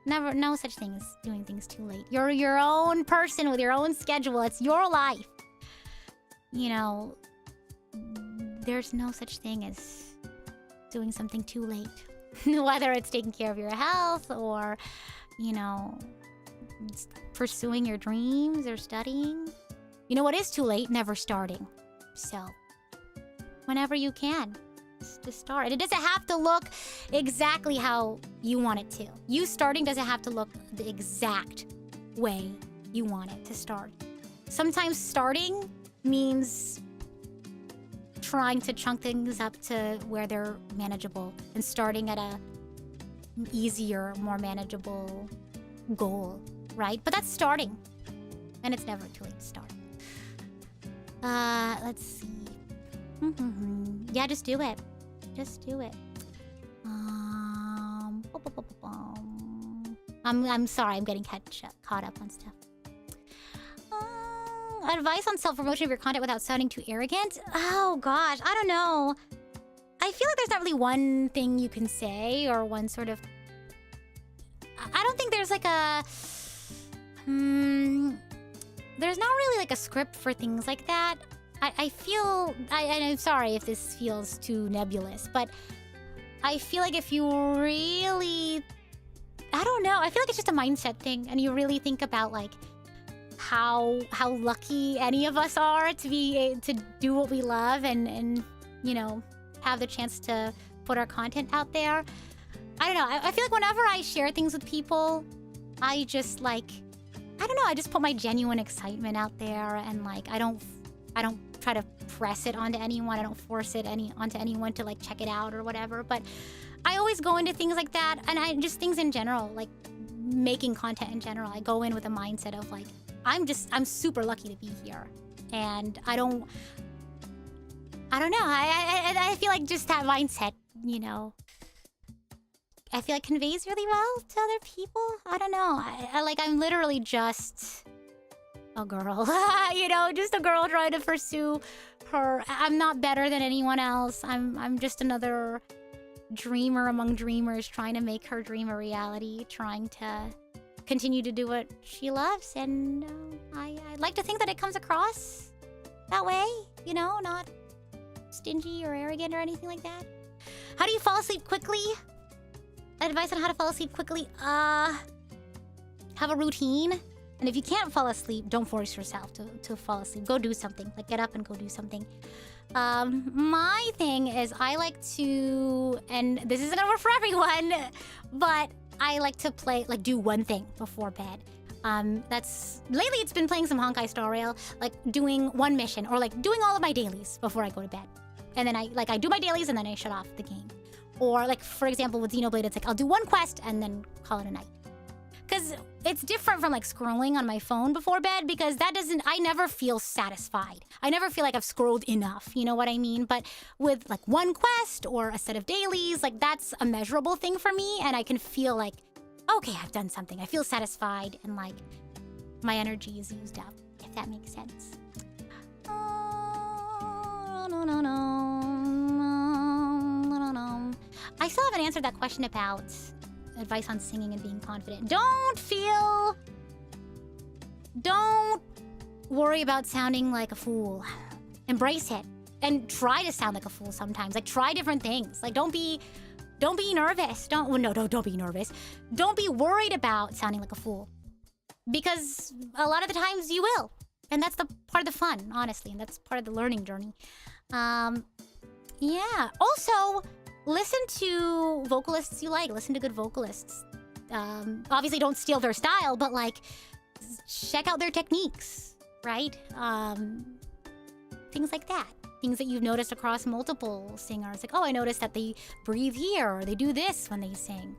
No such thing as doing things too late. You're your own person with your own schedule. It's your life. You know, there's no such thing as doing something too late. Whether it's taking care of your health or, you know, pursuing your dreams or studying. You know what is too late? Never starting. So, whenever you can, just start. It doesn't have to look exactly how you want it to. You starting doesn't have to look the exact way you want it to start. Sometimes starting means trying to chunk things up to where they're manageable and starting at a easier, more manageable goal, right? But that's starting. And it's never too late to start. Let's see. Yeah, just do it. Just do it. I'm sorry, I'm getting caught up on stuff. Advice on self-promotion of your content without sounding too arrogant? Oh gosh, I don't know. I feel like there's not really one thing you can say or one sort of... I don't think there's like a... There's not really like a script for things like that. I feel... I'm sorry if this feels too nebulous, but I feel like if you really... I don't know. I feel like it's just a mindset thing, and you really think about like how lucky any of us are to do what we love and you know, have the chance to put our content out there. I don't know. I feel like whenever I share things with people, I just like, I don't know, I just put my genuine excitement out there, and like I don't try to press it onto anyone. I don't force it onto anyone to like check it out or whatever. But I always go into things like that, and I just things in general, like making content in general. I go in with a mindset of like, I'm super lucky to be here, and I don't know. I feel like just that mindset, you know, I feel like conveys really well to other people. I don't know. I'm literally just a girl, you know, just a girl trying to pursue her. I'm not better than anyone else. I'm just another dreamer among dreamers trying to make her dream a reality, trying to continue to do what she loves, and I like to think that it comes across that way, you know, not stingy or arrogant or anything like that. How do you fall asleep quickly? Advice on how to fall asleep quickly. Have a routine. And if you can't fall asleep, don't force yourself to fall asleep. Go do something. Like, get up and go do something. My thing is I like to, and this isn't gonna work for everyone, but I like to do one thing before bed. Lately it's been playing some Honkai Star Rail, like doing one mission, or like doing all of my dailies before I go to bed. And then I do my dailies and then I shut off the game. Or like, for example, with Xenoblade, it's like I'll do one quest and then call it a night. Because it's different from like scrolling on my phone before bed, because I never feel satisfied. I never feel like I've scrolled enough, you know what I mean? But with like one quest or a set of dailies, like that's a measurable thing for me, and I can feel like, okay, I've done something. I feel satisfied, and like my energy is used up, if that makes sense. I still haven't answered that question about advice on singing and being confident. Don't worry about sounding like a fool. Embrace it and try to sound like a fool sometimes. Like, try different things. Like, don't be nervous. Don't be nervous. Don't be worried about sounding like a fool, because a lot of the times you will, and that's the part of the fun, honestly, and that's part of the learning journey. Yeah. Also, listen to vocalists you like. Listen to good vocalists. Obviously, don't steal their style, but like, check out their techniques, right? Things like that. Things that you've noticed across multiple singers. Like, oh, I noticed that they breathe here, or they do this when they sing.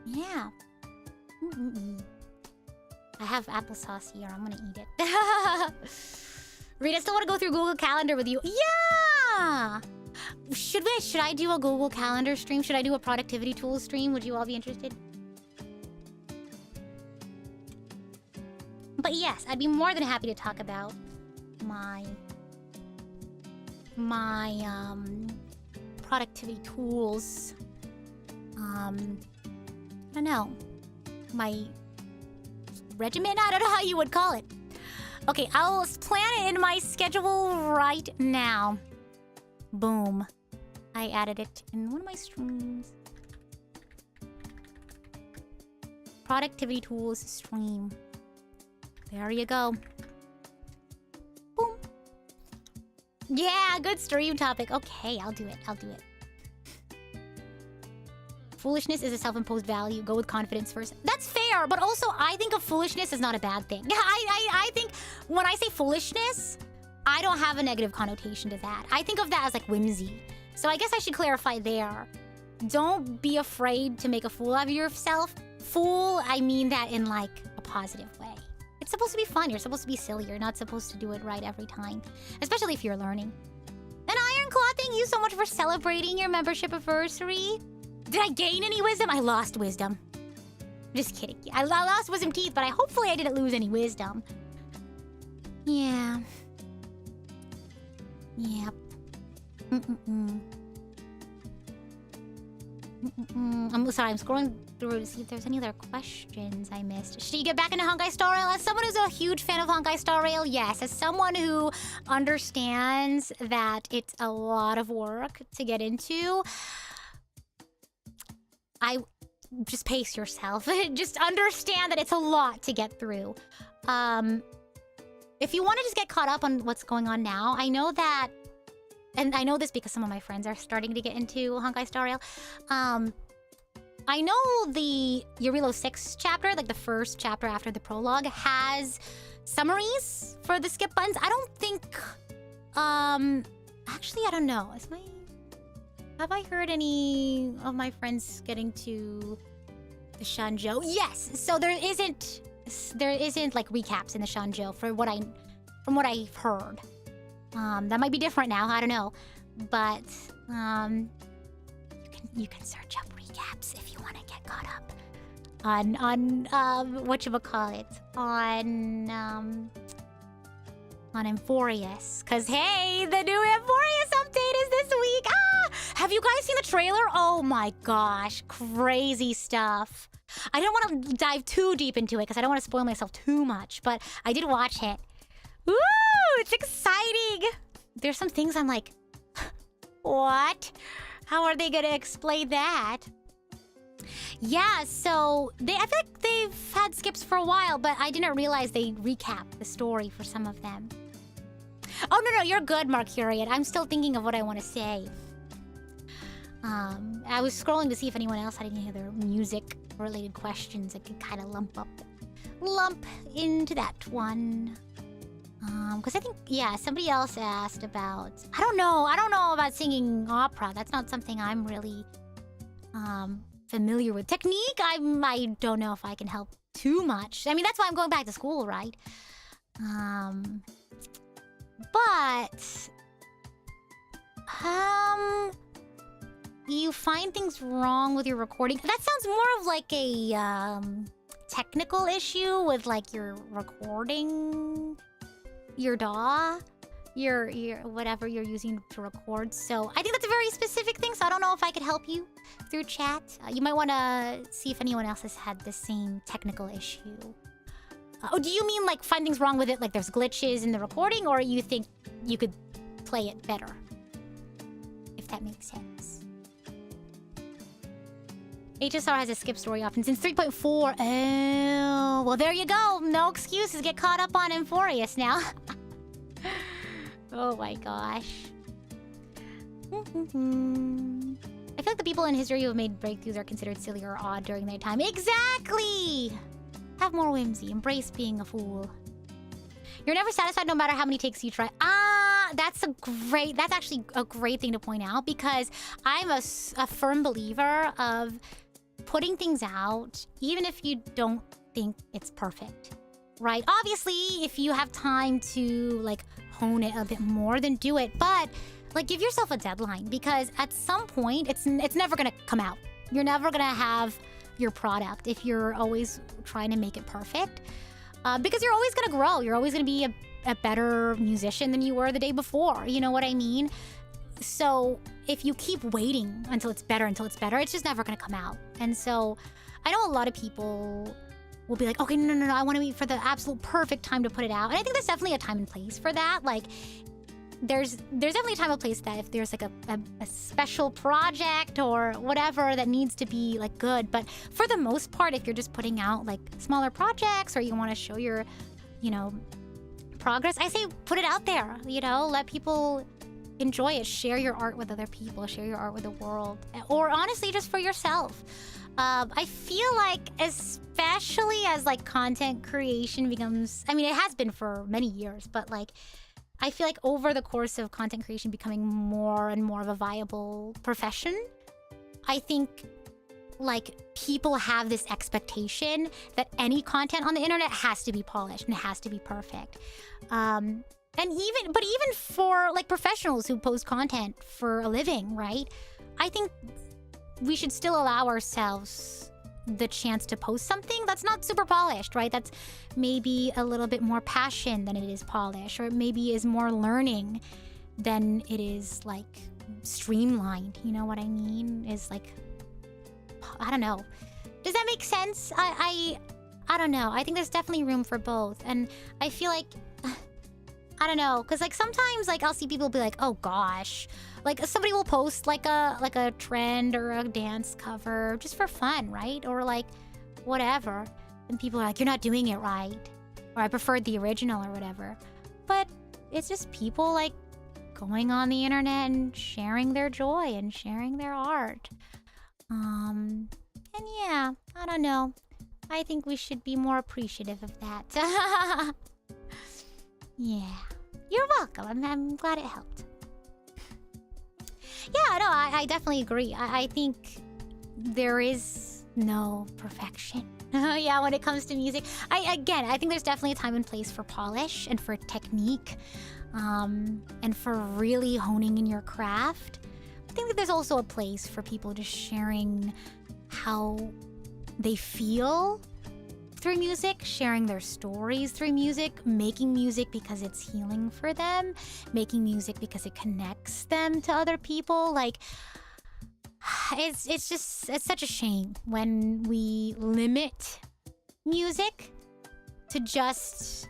Yeah. I have applesauce here. I'm gonna eat it. Rita, I still want to go through Google Calendar with you. Yeah! Should I do a Google Calendar stream? Should I do a productivity tools stream? Would you all be interested? But yes, I'd be more than happy to talk about my productivity tools. I don't know. My regimen? I don't know how you would call it. Okay, I'll plan it in my schedule right now. Boom. I added it in one of my streams. Productivity tools stream. There you go. Yeah, good stream topic. Okay, I'll do it. Foolishness is a self-imposed value. Go with confidence first. That's fair, but also I think of foolishness as not a bad thing. I think when I say foolishness, I don't have a negative connotation to that. I think of that as like whimsy. So I guess I should clarify there. Don't be afraid to make a fool of yourself. Fool, I mean that in like a positive way. It's supposed to be fun. You're supposed to be silly. You're not supposed to do it right every time, especially if you're learning. And Ironclaw, thank you so much for celebrating your membership anniversary. Did I gain any wisdom? I lost wisdom. Just kidding. I lost wisdom teeth, but hopefully I didn't lose any wisdom. Yeah. Yep. I'm sorry, I'm scrolling through to see if there's any other questions I missed. Should you get back into Honkai Star Rail? As someone who's a huge fan of Honkai Star Rail, yes. As someone who understands that it's a lot of work to get into, just pace yourself. Just understand that it's a lot to get through. If you want to just get caught up on what's going on now, I know that, and I know this because some of my friends are starting to get into Honkai Star Rail. I know the Yurilo 6 chapter, like the first chapter after the prologue, has summaries for the skip buttons. I don't think, actually, I don't know. Have I heard any of my friends getting to the Shanjo? Yes. So there isn't like recaps in the Shanjo from what I've heard. That might be different now. I don't know, but you can search up recaps if you want to get caught up on whatchamacallit, on Amphorius. Cause hey, the new Amphorius update is this week. Have you guys seen the trailer? Oh my gosh, crazy stuff. I don't want to dive too deep into it because I don't want to spoil myself too much, but I did watch it. Woo! It's exciting! There's some things I'm like, what? How are they gonna explain that? Yeah, so I feel like they've had skips for a while, but I didn't realize they recap the story for some of them. Oh, no, you're good, Marcurian. I'm still thinking of what I want to say. I was scrolling to see if anyone else had any other music-related questions I could kind of lump into that one. Because I think, yeah, somebody else asked about... I don't know about singing opera. That's not something I'm really familiar with. Technique, I don't know if I can help too much. I mean, that's why I'm going back to school, right? But... you find things wrong with your recording? That sounds more of like a technical issue with like your recording, your DAW, your whatever you're using to record. So I think that's a very specific thing, so I don't know if I could help you through chat. You might want to see if anyone else has had the same technical issue. Oh, do you mean like find things wrong with it, like there's glitches in the recording, or you think you could play it better? If that makes sense. HSR has a skip story option since 3.4. Oh, well, there you go. No excuses. Get caught up on Amphorius now. Oh my gosh. I feel like the people in history who have made breakthroughs are considered silly or odd during their time. Exactly! Have more whimsy. Embrace being a fool. You're never satisfied no matter how many takes you try. That's actually a great thing to point out, because I'm a firm believer of putting things out even if you don't think it's perfect, right? Obviously, if you have time to like hone it a bit more, then do it, but like give yourself a deadline, because at some point it's never gonna come out. You're never gonna have your product if you're always trying to make it perfect, because you're always gonna grow. You're always gonna be a better musician than you were the day before. You know what I mean? So if you keep waiting until it's better, it's just never gonna come out. And so I know a lot of people will be like, okay, no, I want to wait for the absolute perfect time to put it out. And I think there's definitely a time and place for that. Like there's definitely a time and place that if there's like a special project or whatever that needs to be like good. But for the most part, if you're just putting out like smaller projects, or you want to show your, progress, I say put it out there, let people enjoy it. Share your art with other people. Share your art with the world. Or honestly, just for yourself. I feel like, especially as like content creation becomes, I mean, it has been for many years, but like, I feel like over the course of content creation becoming more and more of a viable profession, I think like people have this expectation that any content on the internet has to be polished and has to be perfect. And even for like professionals who post content for a living, right? I think we should still allow ourselves the chance to post something that's not super polished, right? That's maybe a little bit more passion than it is polish, or maybe is more learning than it is like streamlined. You know what I mean? Is like, I don't know. Does that make sense? I don't know. I think there's definitely room for both. And I feel like, I don't know, because like sometimes like I'll see people be like, oh gosh, like somebody will post like a trend or a dance cover just for fun, right? Or like whatever. And people are like, you're not doing it right. Or I preferred the original or whatever. But it's just people like going on the internet and sharing their joy and sharing their art. And yeah, I don't know. I think we should be more appreciative of that. Yeah. You're welcome. I'm glad it helped. Yeah, no, I definitely agree. I think there is no perfection. Yeah, when it comes to music. I think there's definitely a time and place for polish and for technique, and for really honing in your craft. I think that there's also a place for people just sharing how they feel through music, sharing their stories through music, making music because it's healing for them, making music because it connects them to other people. Like, it's such a shame when we limit music to just,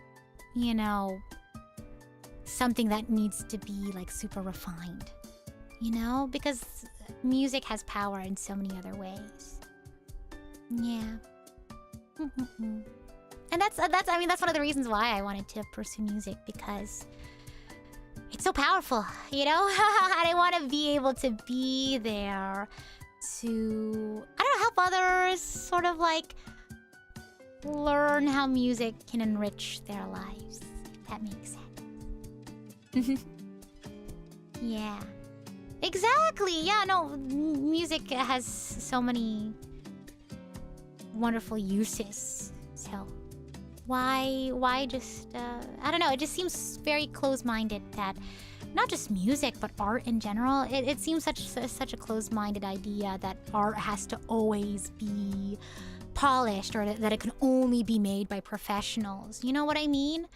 you know, something that needs to be like super refined, you know, because music has power in so many other ways. Yeah. And that's one of the reasons why I wanted to pursue music, because it's so powerful, you know? And I want to be able to be there to, I don't know, help others sort of like learn how music can enrich their lives, if that makes sense. Yeah. Exactly. Yeah, no, music has so many wonderful uses. So why just I don't know, it just seems very close-minded that not just music but art in general, it seems such a close-minded idea that art has to always be polished, or that it can only be made by professionals. You know what I mean?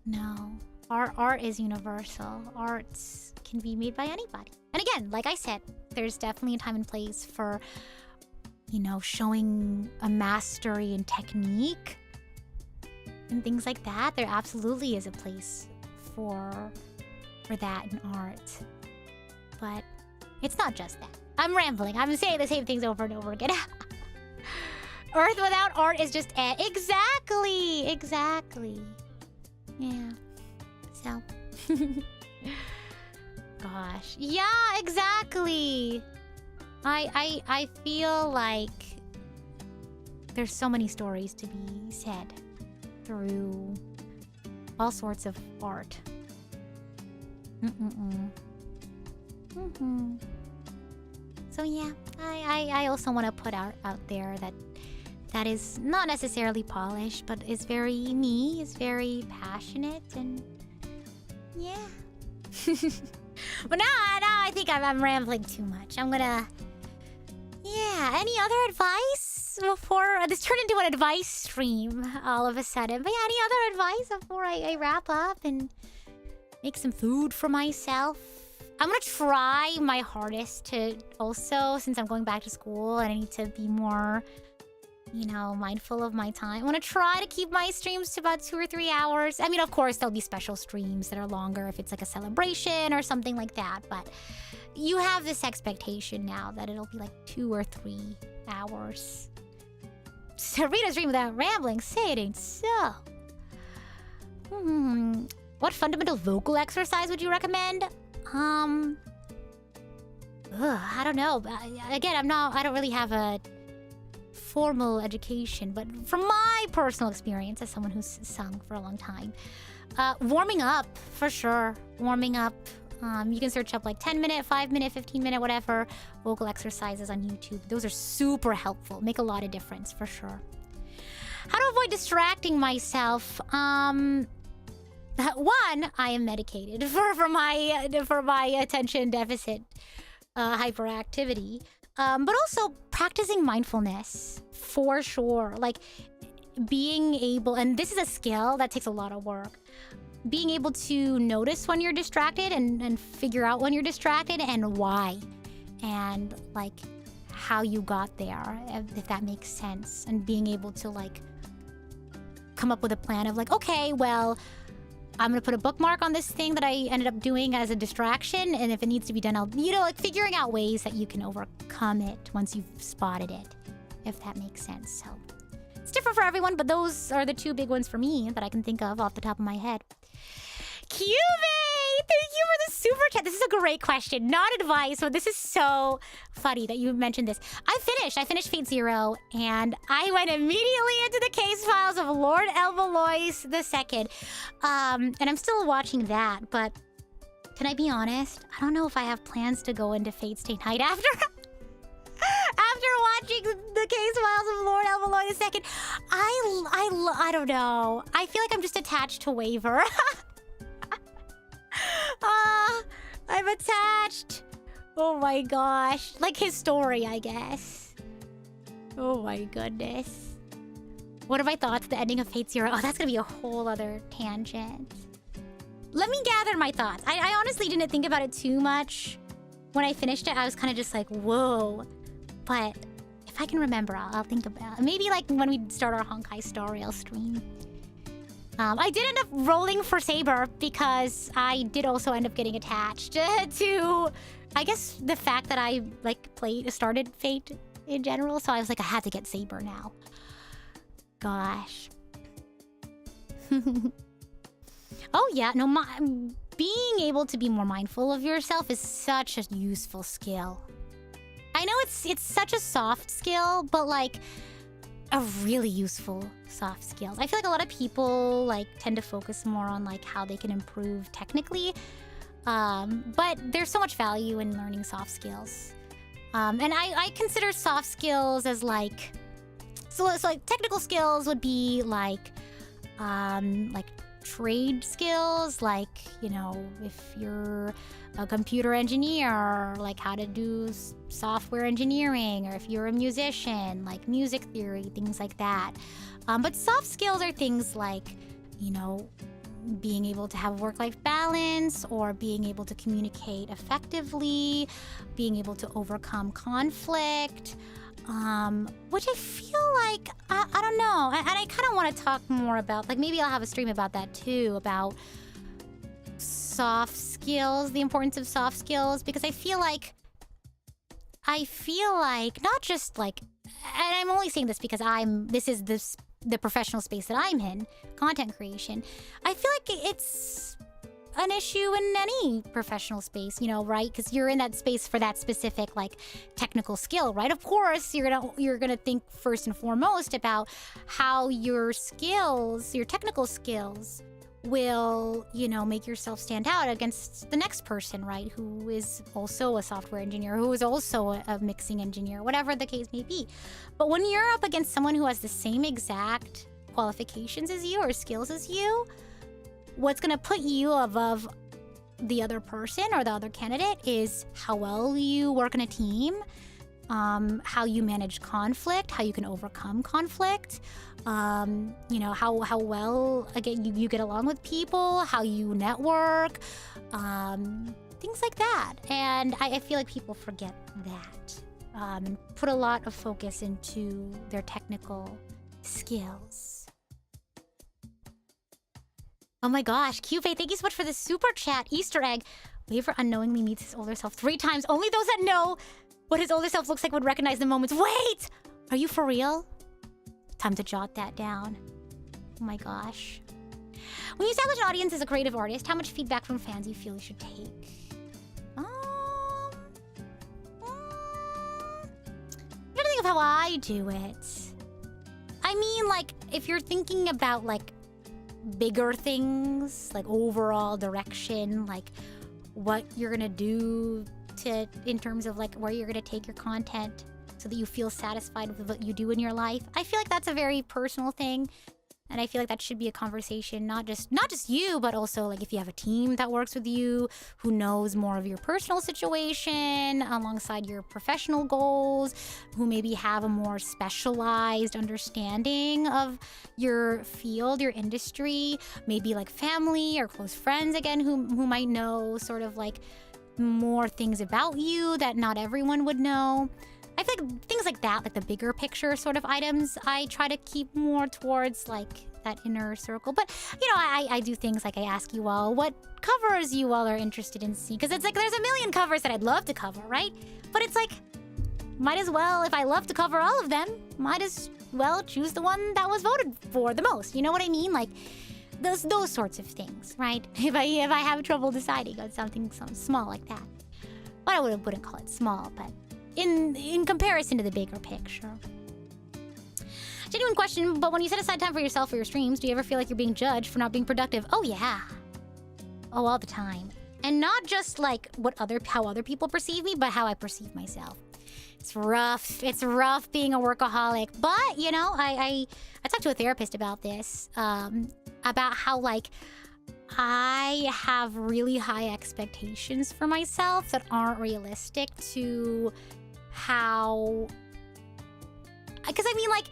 No. Art is universal. Arts can be made by anybody. And again, like I said, there's definitely a time and place for, you know, showing a mastery and technique and things like that. There absolutely is a place for that in art. But it's not just that. I'm rambling. I'm saying the same things over and over again. Earth without art is just Exactly. Yeah. So. Gosh. Yeah, exactly. I feel like there's so many stories to be said through all sorts of art. So yeah, I also want to put out there that is not necessarily polished, but is very me, is very passionate, and yeah. But now I think I'm rambling too much. I'm gonna... Yeah, any other advice before... This turned into an advice stream all of a sudden. But yeah, any other advice before I wrap up and make some food for myself? I'm gonna try my hardest to also, since I'm going back to school and I need to be more, you know, mindful of my time. I want to try to keep my streams to about 2 or 3 hours. I mean, of course, there'll be special streams that are longer if it's like a celebration or something like that. But you have this expectation now that it'll be like 2 or 3 hours. So Rita's stream without rambling. Say it ain't so. What fundamental vocal exercise would you recommend? I don't know. Again, I don't really have a formal education, but from my personal experience as someone who's sung for a long time, warming up, for sure. Warming up. You can search up like 10-minute, 5-minute, 15-minute, whatever, vocal exercises on YouTube. Those are super helpful. Make a lot of difference, for sure. How to avoid distracting myself? One, I am medicated for my attention deficit hyperactivity. But also practicing mindfulness, for sure. Like being able, and this is a skill that takes a lot of work, being able to notice when you're distracted and figure out when you're distracted and why. And like how you got there, if that makes sense. And being able to like come up with a plan of like, okay, well, I'm gonna put a bookmark on this thing that I ended up doing as a distraction, and if it needs to be done, I'll, like figuring out ways that you can overcome it once you've spotted it, if that makes sense. So it's different for everyone, but those are the two big ones for me that I can think of off the top of my head. Cube! Thank you for the super chat. This is a great question. Not advice, but this is so funny that you mentioned this. I finished Fate Zero, and I went immediately into the case files of Lord Elbalois II. And I'm still watching that, but can I be honest? I don't know if I have plans to go into Fate Stay Night after watching the case files of Lord Elbalois II. I don't know. I feel like I'm just attached to Waver. I'm attached. Oh my gosh. Like his story, I guess. Oh my goodness. What are my thoughts? The ending of Fate Zero. Oh, that's gonna be a whole other tangent. Let me gather my thoughts. I honestly didn't think about it too much. When I finished it, I was kind of just like, whoa. But if I can remember, I'll think about it. Maybe like when we start our Honkai Star Rail stream. I did end up rolling for Saber because I did also end up getting attached to, I guess, the fact that I like started Fate in general. So I was like, I had to get Saber now. Gosh. Oh yeah, no, being able to be more mindful of yourself is such a useful skill. I know it's such a soft skill, but like a really useful soft skill. I feel like a lot of people like tend to focus more on like how they can improve technically, but there's so much value in learning soft skills. And I consider soft skills as like, so like technical skills would be like trade skills, like, you know, if you're a computer engineer, like how to do software engineering, or if you're a musician, like music theory, things like that. But soft skills are things like, you know, being able to have work-life balance, or being able to communicate effectively, being able to overcome conflict, which I feel like, I don't know, and I kind of want to talk more about, like maybe I'll have a stream about that too, about soft skills, the importance of soft skills, because I feel like not just like, and I'm only saying this because this is the professional space that I'm in, content creation. I feel like it's an issue in any professional space, you know, right? Because you're in that space for that specific like technical skill, right? Of course, you're gonna think first and foremost about how your skills, your technical skills, will, you know, make yourself stand out against the next person, right? Who is also a software engineer, who is also a mixing engineer, whatever the case may be. But when you're up against someone who has the same exact qualifications as you or skills as you, what's going to put you above the other person or the other candidate is how well you work in a team, how you manage conflict, how you can overcome conflict, you know, how well, again, you get along with people, how you network, things like that. And I feel like people forget that, and put a lot of focus into their technical skills. Oh my gosh, Cupid, thank you so much for the super chat. Easter egg. Waver unknowingly meets his older self 3 times. Only those that know what his older self looks like would recognize the moments. Wait! Are you for real? Time to jot that down. Oh my gosh. When you establish an audience as a creative artist, how much feedback from fans do you feel you should take? I'm trying to think of how I do it. I mean, like, if you're thinking about, like, bigger things, like overall direction, like what you're gonna do in terms of like where you're gonna take your content so that you feel satisfied with what you do in your life. I feel like that's a very personal thing, and I feel like that should be a conversation, not just you, but also like if you have a team that works with you who knows more of your personal situation alongside your professional goals, who maybe have a more specialized understanding of your field, your industry, maybe like family or close friends again who might know sort of like more things about you that not everyone would know. I feel like things like that, like the bigger picture sort of items, I try to keep more towards like that inner circle. But, you know, I do things like I ask you all what covers you all are interested in seeing. Because it's like there's a million covers that I'd love to cover, right? But it's like, might as well, if I love to cover all of them, might as well choose the one that was voted for the most. You know what I mean? Like, those sorts of things, right? If I have trouble deciding on something small like that. But I wouldn't call it small, but in comparison to the bigger picture. Genuine question, but when you set aside time for yourself for your streams, do you ever feel like you're being judged for not being productive? Oh yeah. Oh, all the time. And not just like how other people perceive me, but how I perceive myself. It's rough. It's rough being a workaholic. But, you know, I talked to a therapist about this, about how like I have really high expectations for myself that aren't realistic to how... Because I mean, like,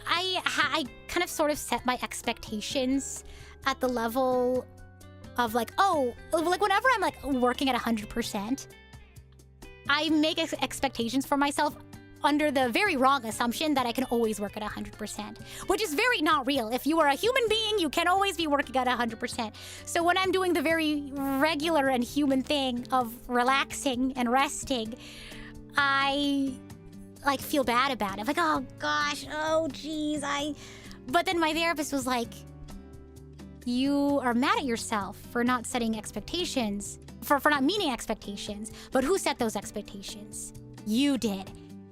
I kind of sort of set my expectations at the level of like, oh, like whenever I'm like working at 100%, I make expectations for myself under the very wrong assumption that I can always work at 100%, which is very not real. If you are a human being, you can always be working at 100%. So when I'm doing the very regular and human thing of relaxing and resting, I like feel bad about it. I'm like, oh gosh, oh geez, But then my therapist was like, you are mad at yourself for not setting expectations, for not meeting expectations. But who set those expectations? You did.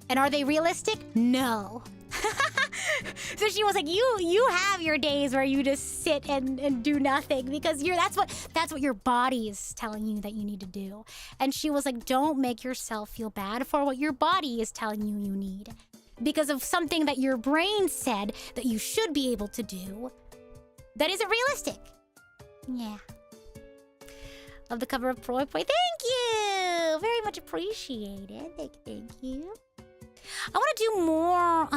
And are they realistic? No. So she was like, you have your days where you just sit and do nothing because that's what your body is telling you that you need to do. And she was like, don't make yourself feel bad for what your body is telling you you need because of something that your brain said that you should be able to do that isn't realistic. Yeah. Love the cover of Poi Poi. Thank you! Very much appreciated. Thank you. I want to do more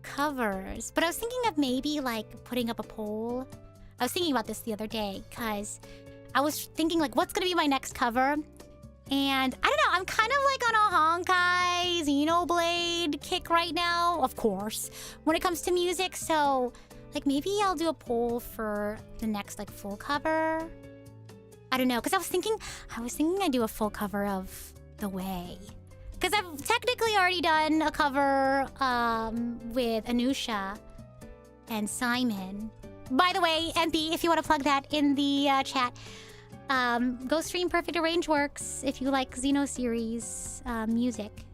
covers, but I was thinking of maybe like putting up a poll. I was thinking about this the other day because I was thinking like what's going to be my next cover? And I don't know, I'm kind of like on a Honkai Xenoblade kick right now, of course, when it comes to music. So like maybe I'll do a poll for the next like full cover. I don't know, because I was thinking I'd do a full cover of The Way. Because I've technically already done a cover with Anusha and Simon. By the way, MP, if you want to plug that in the chat, go stream Perfect Arrangeworks if you like Xeno series music.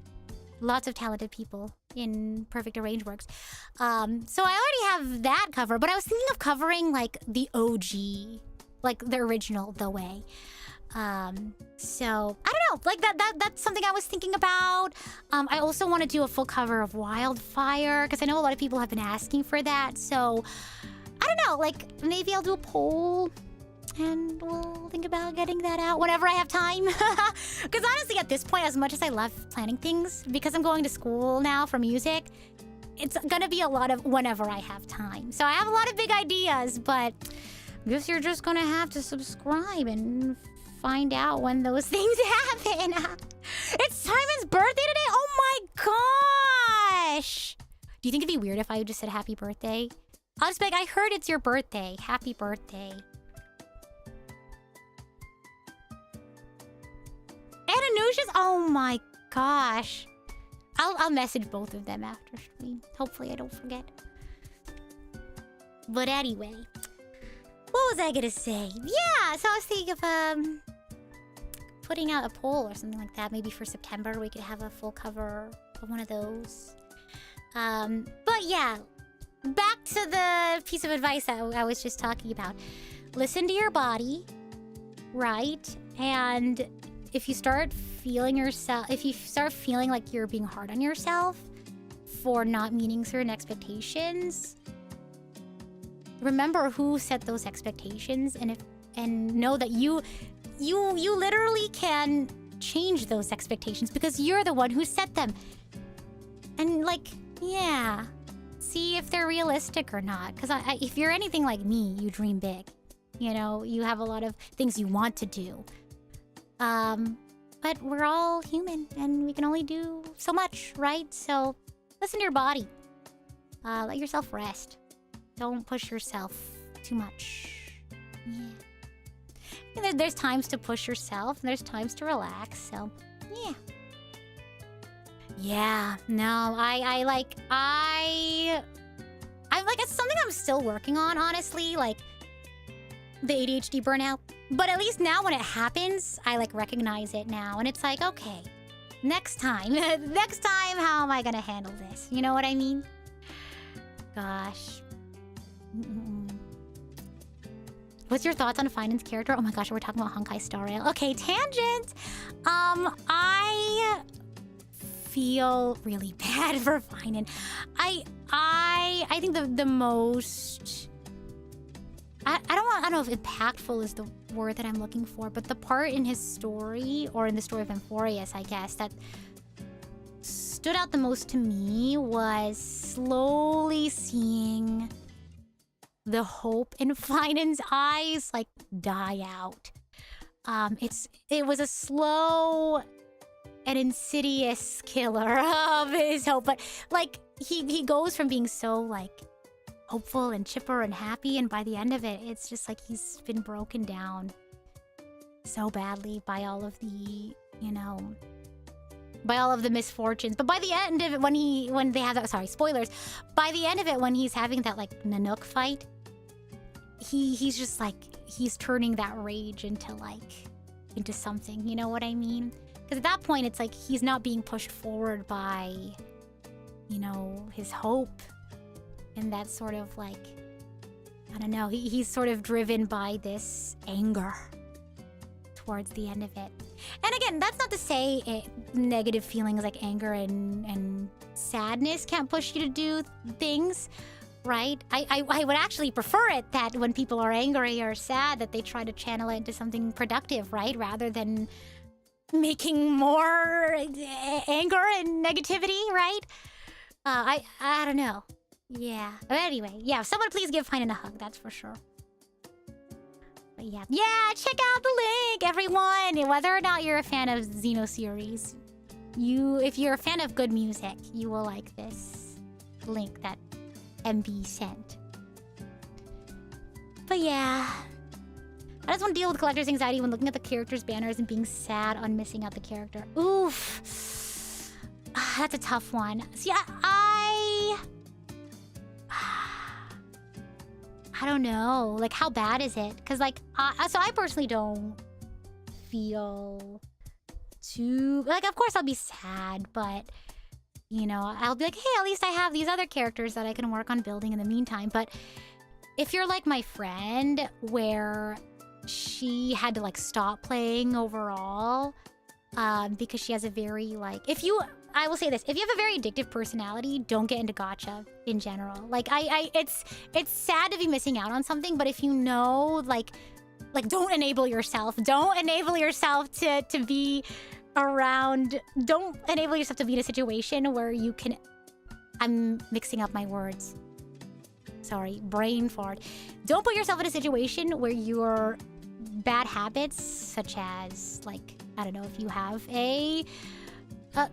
Lots of talented people in Perfect Arrangeworks. So I already have that cover, but I was thinking of covering like the OG, like the original The Way. So I don't know, like that's something I was thinking about. I also want to do a full cover of Wildfire because I know a lot of people have been asking for that. So I don't know, like maybe I'll do a poll and we'll think about getting that out whenever I have time. Because honestly, at this point, as much as I love planning things, because I'm going to school now for music, it's gonna be a lot of whenever I have time. So I have a lot of big ideas, but I guess you're just gonna have to subscribe and find out when those things happen. It's Simon's birthday today? Oh my gosh! Do you think it'd be weird if I just said happy birthday? I'll just be like, I heard it's your birthday. Happy birthday. And Anusha's? Oh my gosh. I'll message both of them after stream. Hopefully I don't forget. But anyway. What was I gonna say? Yeah, so I was thinking of putting out a poll or something like that. Maybe for September we could have a full cover of one of those. But yeah, back to the piece of advice that I was just talking about. Listen to your body, right? And if you start feeling like you're being hard on yourself for not meeting certain expectations, remember who set those expectations, and know that you literally can change those expectations because you're the one who set them. And like, yeah, see if they're realistic or not. Because if you're anything like me, you dream big. You know, you have a lot of things you want to do. But we're all human and we can only do so much, right? So listen to your body. Let yourself rest. Don't push yourself too much. Yeah. There's times to push yourself and there's times to relax. So, yeah. Yeah, no, it's something I'm still working on, honestly, like the ADHD burnout. But at least now when it happens, I like recognize it now. And it's like, okay, next time, how am I gonna handle this? You know what I mean? Gosh. What's your thoughts on Finan's character? Oh my gosh, we're talking about Honkai Star Rail. Okay, tangent. I feel really bad for Finan. I think the most I don't know if impactful is the word that I'm looking for, but the part in his story, or in the story of Amphorius, I guess, that stood out the most to me was slowly seeing the hope in Finan's eyes like die out. It was a slow and insidious killer of his hope, but like he goes from being so like hopeful and chipper and happy, and by the end of it, it's just like he's been broken down so badly by all of the, by all of the misfortunes. But by the end of it, when they have that, sorry, spoilers, by the end of it, when he's having that like Nanook fight, he's just like, he's turning that rage into something, you know what I mean? Because at that point, it's like he's not being pushed forward by, his hope. And that's sort of like, I don't know, he's sort of driven by this anger towards the end of it. And again, that's not to say negative feelings like anger and sadness can't push you to do things, right? I would actually prefer it that when people are angry or sad, that they try to channel it into something productive, right? Rather than making more anger and negativity, right? I don't know. Yeah. But anyway, yeah, someone please give Finan a hug, that's for sure. But yeah. Yeah, check out the link, everyone! Whether or not you're a fan of Xeno series, if you're a fan of good music, you will like this link that MB sent. But yeah. I just want to deal with collector's anxiety when looking at the character's banners and being sad on missing out the character. Oof. That's a tough one. See, I don't know. Like, how bad is it? Because, like, so I personally don't feel too... Like, of course I'll be sad, but, I'll be like, hey, at least I have these other characters that I can work on building in the meantime. But if you're like my friend, where she had to, like, stop playing overall, because she has a very, like... I will say this, if you have a very addictive personality, don't get into gacha in general. Like, it's sad to be missing out on something, but if you know, like don't enable yourself. Don't enable yourself to be around, don't enable yourself to be in a situation where you can, I'm mixing up my words. Sorry, brain fart. Don't put yourself in a situation where your bad habits, such as, like, I don't know, if you have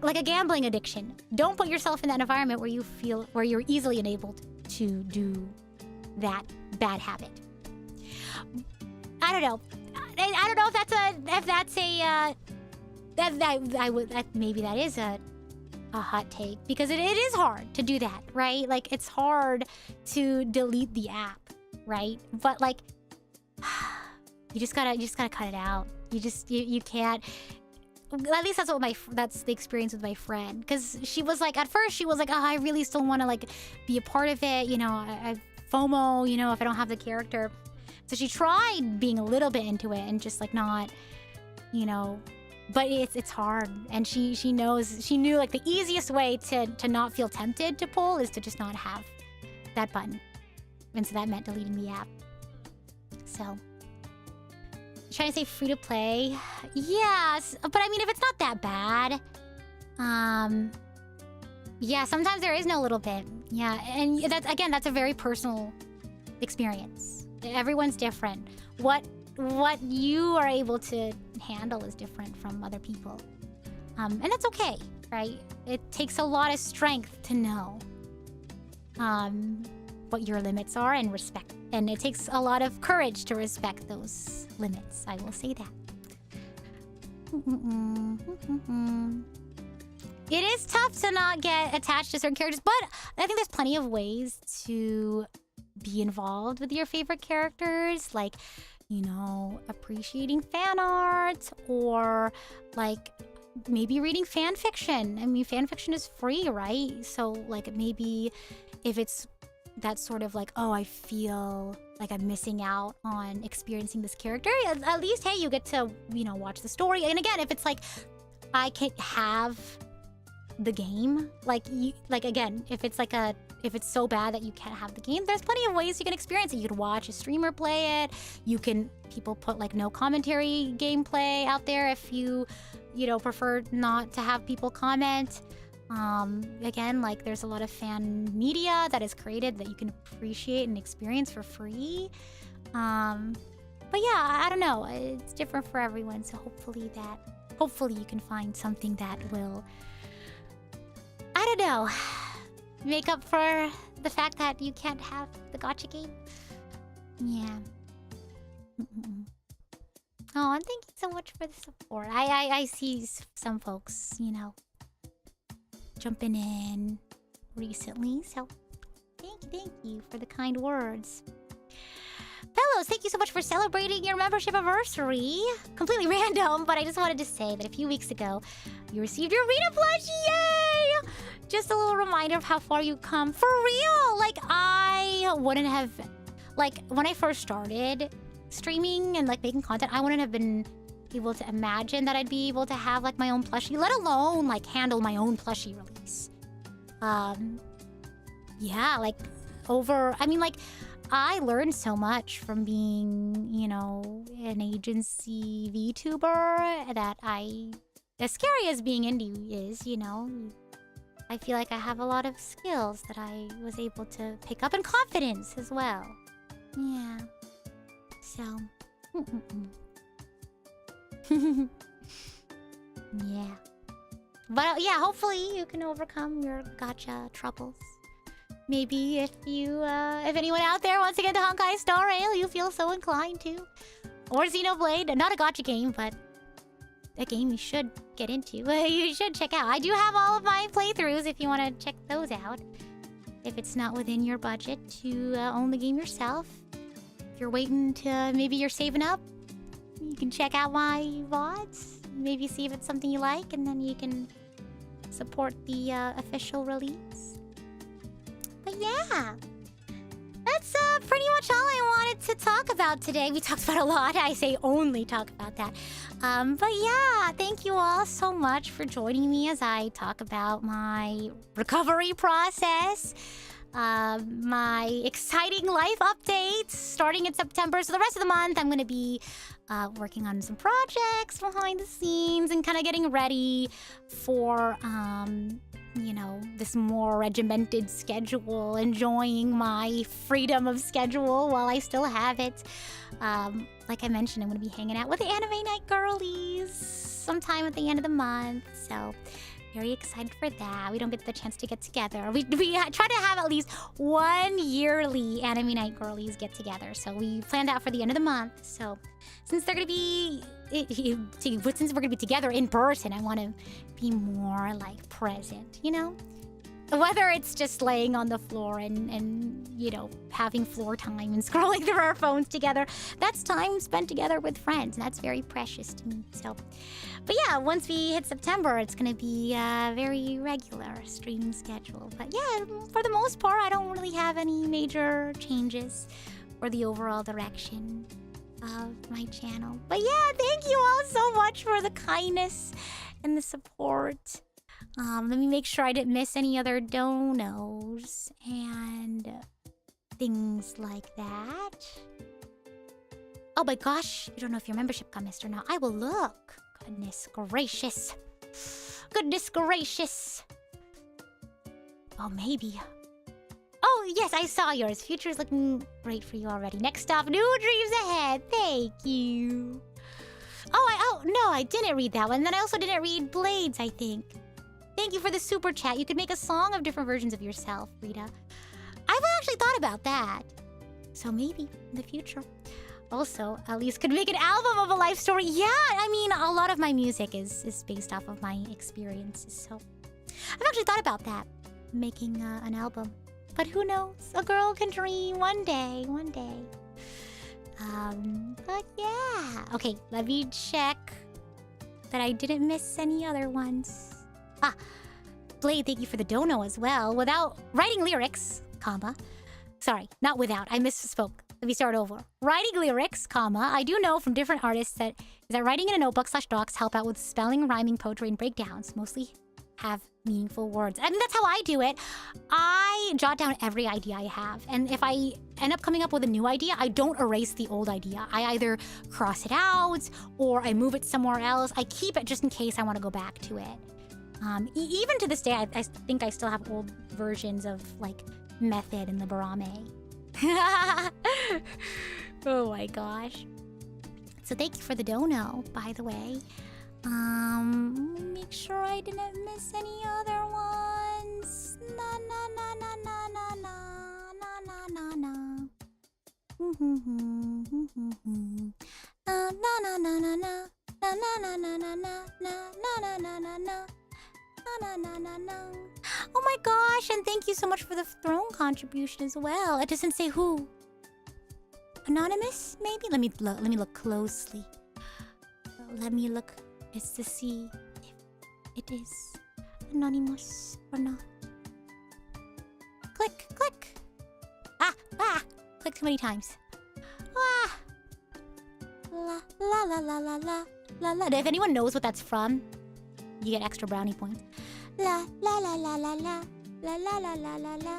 like a gambling addiction. Don't put yourself in that environment where you're easily enabled to do that bad habit. I don't know. I don't know if maybe that is a hot take, because it is hard to do that, right? Like, it's hard to delete the app, right? But like, you just gotta cut it out. You can't. At least that's the experience with my friend, because she was like, at first she was like, oh, I really still want to like be a part of it, I FOMO, if I don't have the character. So she tried being a little bit into it and just like not, but it's hard. And she knew like the easiest way to not feel tempted to pull is to just not have that button. And so that meant deleting the app. So trying to say free to play. Yes, but I mean, if it's not that bad, yeah, sometimes there is no little bit. Yeah, and that's a very personal experience. Everyone's different. What you are able to handle is different from other people. And that's okay, right? It takes a lot of strength to know what your limits are and respect. And it takes a lot of courage to respect those limits. I will say that. It is tough to not get attached to certain characters, but I think there's plenty of ways to be involved with your favorite characters, like, appreciating fan art, or like maybe reading fan fiction. I mean, fan fiction is free, right? So like maybe if it's that sort of like, oh, I feel like I'm missing out on experiencing this character, at least, hey, you get to, watch the story. And again, if it's like, I can't have the game, again, if it's so bad that you can't have the game, there's plenty of ways you can experience it. You could watch a streamer play it. People put like no commentary gameplay out there if you prefer not to have people comment. Again, like there's a lot of fan media that is created that you can appreciate and experience for free. But yeah, I don't know. It's different for everyone. So hopefully you can find something that will, I don't know, make up for the fact that you can't have the gacha game. Yeah. Oh, and thank you so much for the support. I see some folks, jumping in recently, so thank you for the kind words. Fellows, thank you so much for celebrating your membership anniversary. Completely random, but I just wanted to say that a few weeks ago, you received your Rita plushie. Yay! Just a little reminder of how far you've come. For real! Like, I wouldn't have... Like, when I first started streaming and, like, making content, I wouldn't have been able to imagine that I'd be able to have, like, my own plushie, let alone, like, handle my own plushie release. Yeah, like, I learned so much from being, an agency VTuber that as scary as being indie is, I feel like I have a lot of skills that I was able to pick up, and confidence as well. Yeah. So. Yeah. But yeah, hopefully you can overcome your gacha troubles. Maybe if anyone out there wants to get the Honkai Star Rail, you feel so inclined to. Or Xenoblade, not a gacha game, but a game you should get into. You should check out. I do have all of my playthroughs if you want to check those out. If it's not within your budget to own the game yourself. If you're waiting to, maybe you're saving up, you can check out my VODs. Maybe see if it's something you like, and then you can support the official release. But yeah, that's pretty much all I wanted to talk about today. We talked about a lot. I say only talk about that. But yeah, thank you all so much for joining me as I talk about my recovery process. My exciting life updates starting in September. So the rest of the month, I'm going to be working on some projects behind the scenes and kind of getting ready for, this more regimented schedule, enjoying my freedom of schedule while I still have it. Like I mentioned, I'm going to be hanging out with the Anime Night Girlies sometime at the end of the month. So very excited for that. We don't get the chance to get together. We try to have at least one yearly Anime Night Girlies get together. So we planned out for the end of the month. So since they're gonna be, since we're gonna be together in person, I want to be more like present, Whether it's just laying on the floor and you know, having floor time and scrolling through our phones together, that's time spent together with friends, and that's very precious to me. So, but yeah, once we hit September, it's gonna be a very regular streaming schedule. But yeah, for the most part, I don't really have any major changes for the overall direction of my channel. But yeah, thank you all so much for the kindness and the support. Let me make sure I didn't miss any other donos and things like that. Oh my gosh, I don't know if your membership got missed or not. I will look. Goodness gracious. Goodness gracious. Oh, maybe. Oh, yes, I saw yours. Future's looking great for you already. Next stop, new dreams ahead. Thank you. Oh, no, I didn't read that one. And then I also didn't read Blades, I think. Thank you for the super chat. You could make a song of different versions of yourself, Rita. I haven't actually thought about that. So maybe in the future. Also, at least could make an album of a life story. Yeah, I mean, a lot of my music is based off of my experiences. So I've actually thought about that, making an album. But who knows? A girl can dream one day, one day. But yeah. Okay, let me check that I didn't miss any other ones. Ah, Blade, thank you for the dono as well. Without writing lyrics, comma. Sorry, not without. I misspoke. Let me start over. Writing lyrics, comma. I do know from different artists that writing in a notebook/docs help out with spelling, rhyming, poetry, and breakdowns. Mostly have meaningful words. I mean, that's how I do it. I jot down every idea I have. And if I end up coming up with a new idea, I don't erase the old idea. I either cross it out or I move it somewhere else. I keep it just in case I want to go back to it. Even to this day, I think I still have old versions of, like, Method and the Barame. Oh my gosh. So thank you for the dono, by the way. Make sure I didn't miss any other ones. Na na na na na na na na na na. Na na na na na na na na na na na na na na na. Na, na, na, na. Oh my gosh, and thank you so much for the throne contribution as well. It doesn't say who. Anonymous, maybe? Let me look closely. Let me look just to see if it is anonymous or not. Click, click. Click too many times. La la la la la la la la. If anyone knows what that's from, you get extra brownie points. La la la la la la la la la la la la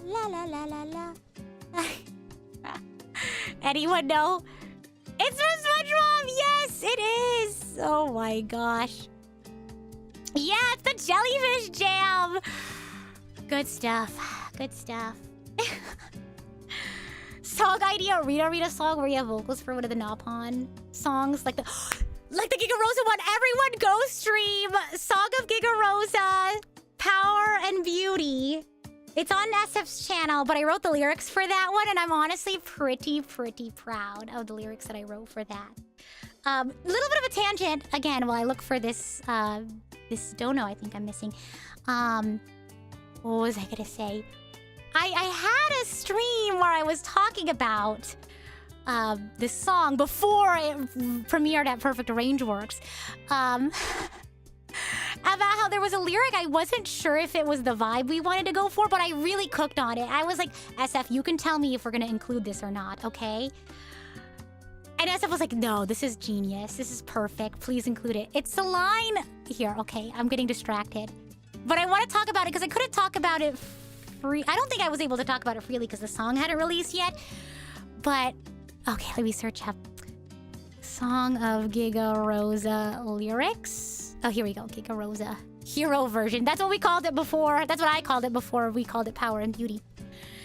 la la la la la. Anyone know? It's from SpongeBob! Yes, it is! Oh my gosh. Yeah, it's the Jellyfish Jam! Good stuff. Good stuff. Song idea, Rita song where you have vocals for one of the Napon songs. Like the Giga Rosa one. Everyone go stream Song of Giga Rosa, Power and Beauty. It's on SF's channel, but I wrote the lyrics for that one, and I'm honestly pretty proud of the lyrics that I wrote for that. Little bit of a tangent, again, while I look for this, this dono I think I'm missing. What was I gonna say? I had a stream where I was talking about this song before it premiered at Perfect Arrangeworks. About how there was a lyric I wasn't sure if it was the vibe we wanted to go for, but I really cooked on it. I was like, SF, you can tell me if we're gonna include this or not, okay? And SF was like, no, this is genius. This is perfect. Please include it. It's a line here. Okay, I'm getting distracted. But I want to talk about it because I couldn't talk about it free. I don't think I was able to talk about it freely because the song hadn't released yet. But, okay, let me search up Song of Giga Rosa lyrics. Oh, here we go. Giga Rosa. Hero version. That's what we called it before. That's what I called it before we called it Power and Beauty.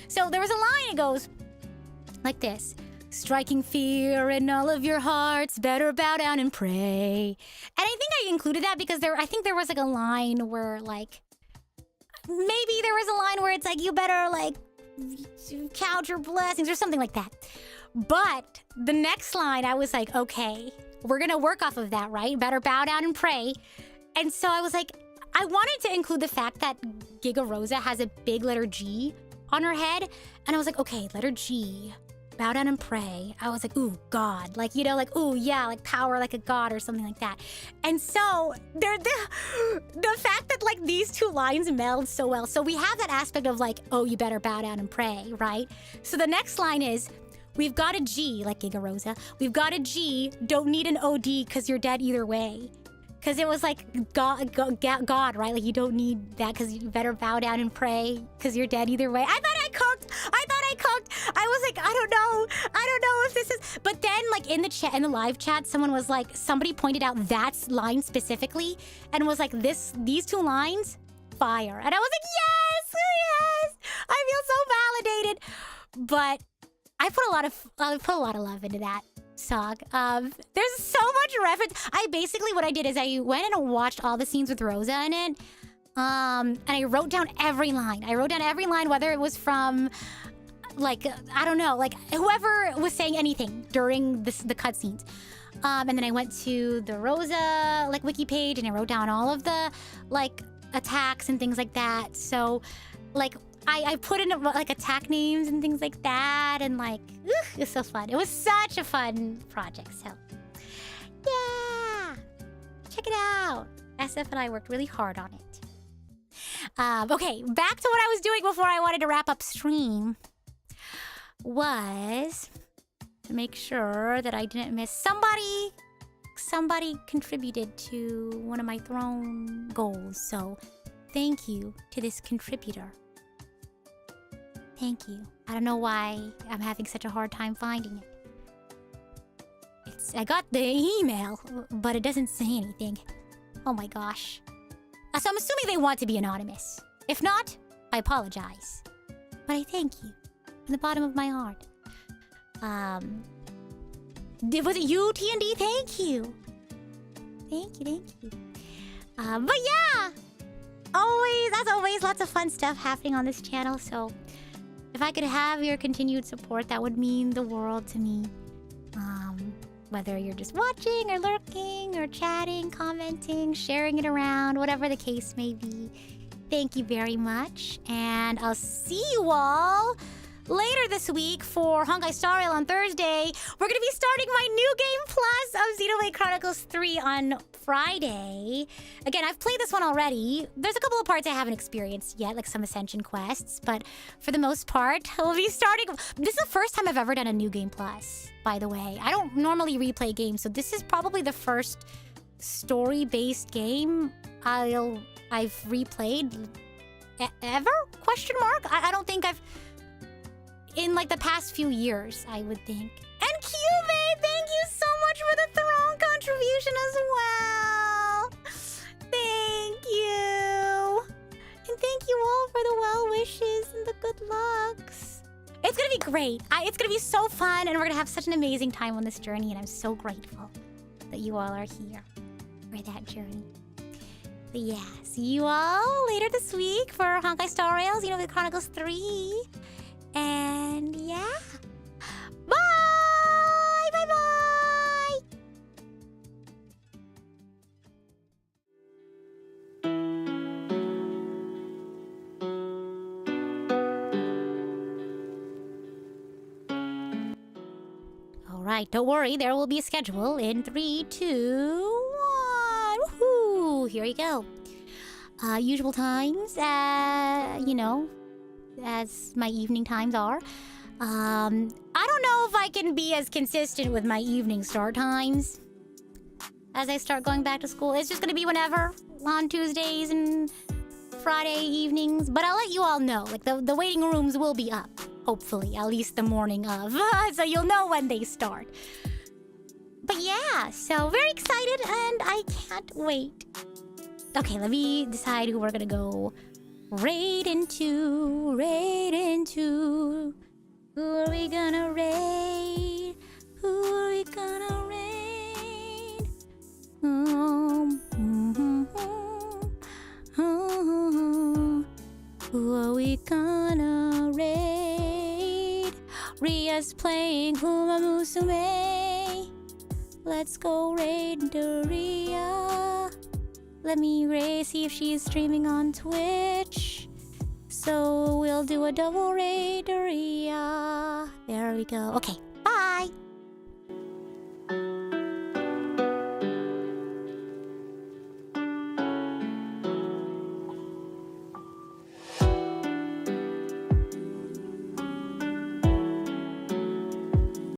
So there was a line. It goes like this. Striking fear in all of your hearts. Better bow down and pray. And I think I included that because I think there was like a line where like... Maybe there was a line where it's like, you better like count your blessings or something like that. But the next line, I was like, okay, we're going to work off of that, right? Better bow down and pray. And so I was like, I wanted to include the fact that Giga Rosa has a big letter G on her head. And I was like, okay, letter G, bow down and pray. I was like, ooh, God. Like, you know, like, ooh, yeah, like power like a god or something like that. And so the fact that like these two lines meld so well. So we have that aspect of like, oh, you better bow down and pray, right? So the next line is, we've got a G, like Giga Rosa. We've got a G, don't need an OD because you're dead either way. Because it was like God, right? Like you don't need that because you better bow down and pray because you're dead either way. I thought I cooked. I was like, I don't know if this is. But then like in the live chat, someone was like, somebody pointed out that line specifically and was like, these two lines, fire. And I was like, yes, I feel so validated. But I put a lot of love into that song. There's so much reference. What I did is I went and watched all the scenes with Rosa in it. And I wrote down every line. Whether it was from like, I don't know, like whoever was saying anything during the cutscenes. And then I went to the Rosa like wiki page and I wrote down all of the like attacks and things like that. So like I put in like attack names and things like that, and like it was so fun. It was such a fun project. So yeah, check it out. SF and I worked really hard on it. Okay, back to what I was doing before I wanted to wrap up stream. Was to make sure that I didn't miss somebody. Somebody contributed to one of my throne goals. So thank you to this contributor. Thank you. I don't know why I'm having such a hard time finding it. I got the email, but it doesn't say anything. Oh my gosh. So I'm assuming they want to be anonymous. If not, I apologize. But I thank you from the bottom of my heart. Was it you, T&D? Thank you. Thank you. But yeah, as always, lots of fun stuff happening on this channel. So if I could have your continued support, that would mean the world to me. Whether you're just watching or lurking or chatting, commenting, sharing it around, whatever the case may be. Thank you very much. And I'll see you all later this week for Honkai Star Rail on Thursday. We're going to be starting my new game plus of Xenoblade Chronicles 3 on Friday. Again, I've played this one already. There's a couple of parts I haven't experienced yet, like some Ascension quests. But for the most part, we'll be starting... This is the first time I've ever done a new game plus, by the way. I don't normally replay games, so this is probably the first story-based game I've replayed ever? Question mark? I don't think I've... In like the past few years, I would think. And Cubate, thank you so much for the Throne contribution as well. Thank you. And thank you all for the well wishes and the good lucks. It's gonna be great. It's gonna be so fun, and we're gonna have such an amazing time on this journey, and I'm so grateful that you all are here for that journey. But yeah, see you all later this week for Honkai Star Rail, Xenoblade Chronicles 3. And yeah, bye! Alright, don't worry, there will be a schedule in 3, 2, 1. Woohoo! Here you go. Usual times, you know, as my evening times are. I don't know if I can be as consistent with my evening start times as I start going back to school. It's just gonna be whenever on Tuesdays and Friday evenings. But I'll let you all know. Like the waiting rooms will be up, hopefully, at least the morning of, so you'll know when they start. But yeah, so very excited and I can't wait. Okay, let me decide who we're gonna go raid into. Who are we gonna raid? Who are we gonna raid? Who are we gonna raid? Ria's playing Uma Musume. Let's go raid into Ria. Let me see if she's streaming on Twitch. So we'll do a double raid, Rhea. There we go. Okay.